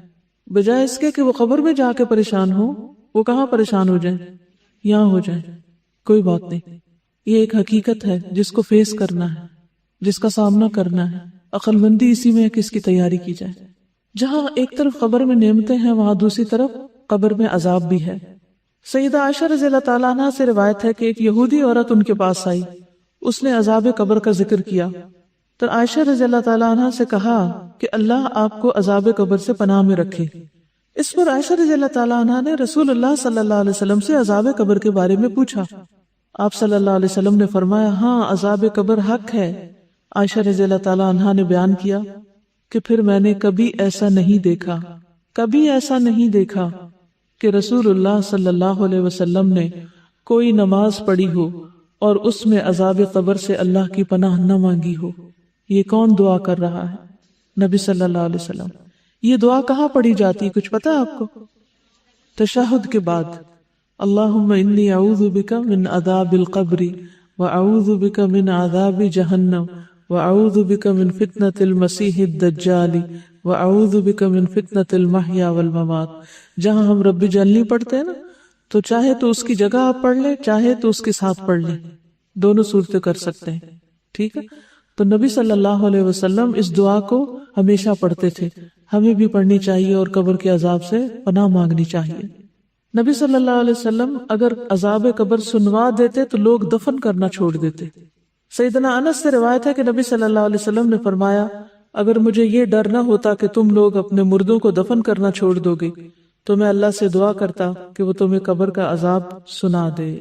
بجائے اس کے کہ وہ قبر میں جا کے پریشان ہوں، وہ کہاں پریشان ہو جائیں؟ یہاں ہو جائیں. کوئی بات نہیں، یہ ایک حقیقت ہے جس کو فیس کرنا ہے، جس کا سامنا کرنا ہے. عقل مندی اسی میں ہے کہ اس کی تیاری کی جائے. جہاں ایک طرف قبر میں نعمتیں ہیں وہاں دوسری طرف قبر میں عذاب بھی ہے. سیدہ عائشہ رضی اللہ تعالیٰ عنہ سے روایت ہے کہ ایک یہودی عورت ان کے پاس آئی، اس نے عذاب قبر کا ذکر کیا تو عائشہ رضی اللہ تعالیٰ عنہ سے کہا کہ اللہ آپ کو عذاب قبر سے پناہ میں رکھے. اس پر عائشہ رضی اللہ تعالیٰ عنہ نے رسول اللہ صلی اللہ علیہ وسلم سے عذاب قبر کے بارے میں پوچھا. آپ صلی اللہ علیہ وسلم نے فرمایا ہاں عذاب قبر حق ہے. عائشہ رضی اللہ تعالیٰ عنہ نے بیان کیا کہ پھر میں نے کبھی ایسا نہیں دیکھا کہ رسول اللہ صلی اللہ علیہ وسلم نے کوئی نماز پڑھی ہو اور اس میں عذاب قبر سے اللہ کی پناہ نہ مانگی ہو. یہ کون دعا کر رہا ہے؟ نبی صلی اللہ علیہ وسلم. یہ دعا کہاں پڑھی جاتی کچھ پتا ہے آپ کو؟ تشہد کے بعد اللہم انی اعوذ بک من عذاب القبر واعوذ بک من عذاب جہنم واعوذ بک من فتنة المسیح الدجال واعوذ بک من فتنة المحیا والممات. جہاں ہم رب جلنی پڑھتے ہیں نا تو چاہے تو اس کی جگہ آپ پڑھ لیں، چاہے تو اس کے ساتھ پڑھ لیں، دونوں صورتیں کر سکتے ہیں. ٹھیک ہے؟ تو نبی صلی اللہ علیہ وسلم اس دعا کو ہمیشہ پڑھتے تھے. ہمیں بھی پڑھنی چاہیے اور قبر کے عذاب سے پناہ مانگنی چاہیے. نبی صلی اللہ علیہ وسلم اگر عذاب قبر سنوا دیتے تو لوگ دفن کرنا چھوڑ دیتے. سیدنا انس سے روایت ہے کہ نبی صلی اللہ علیہ وسلم نے فرمایا اگر مجھے یہ ڈر نہ ہوتا کہ تم لوگ اپنے مردوں کو دفن کرنا چھوڑ دو گے تو میں اللہ سے دعا کرتا کہ وہ تمہیں قبر کا عذاب سنا دے۔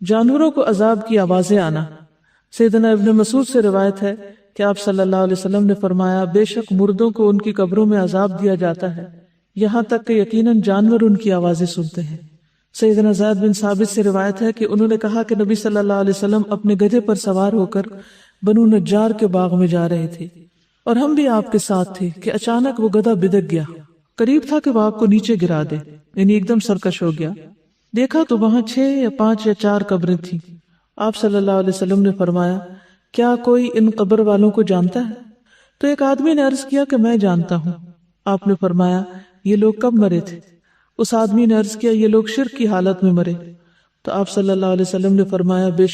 جانوروں کو عذاب کی آوازیں آنا۔ سیدنا ابن مسعود سے روایت ہے کہ آپ صلی اللہ علیہ وسلم نے فرمایا، بے شک مردوں کو ان کی قبروں میں عذاب دیا جاتا ہے، یہاں تک کہ یقیناً جانور ان کی آوازیں سنتے ہیں۔ سیدنا زید بن ثابت سے روایت ہے کہ انہوں نے کہا کہ نبی صلی اللہ علیہ وسلم اپنے گدھے پر سوار ہو کر بنو نجار کے باغ میں جا رہے تھے اور ہم بھی آپ کے ساتھ تھے کہ اچانک وہ گدھا بدک گیا، قریب تھا کہ وہ آپ کو نیچے گرا دے، یعنی ایک دم سرکش ہو گیا۔ دیکھا تو وہاں 6 یا 5 یا 4 قبریں تھیں۔ آپ صلی اللہ علیہ وسلم نے فرمایا، کیا کوئی ان قبر والوں کو جانتا ہے؟ تو ایک آدمی نے عرض کیا کہ میں جانتا ہوں۔ آپ نے فرمایا، یہ لوگ کب مرے تھے؟ اس آدمی نے عرض کیا، یہ لوگ شرک کی حالت میں مرے۔ تو آپ صلی اللہ علیہ وسلم نے فرمایا، بے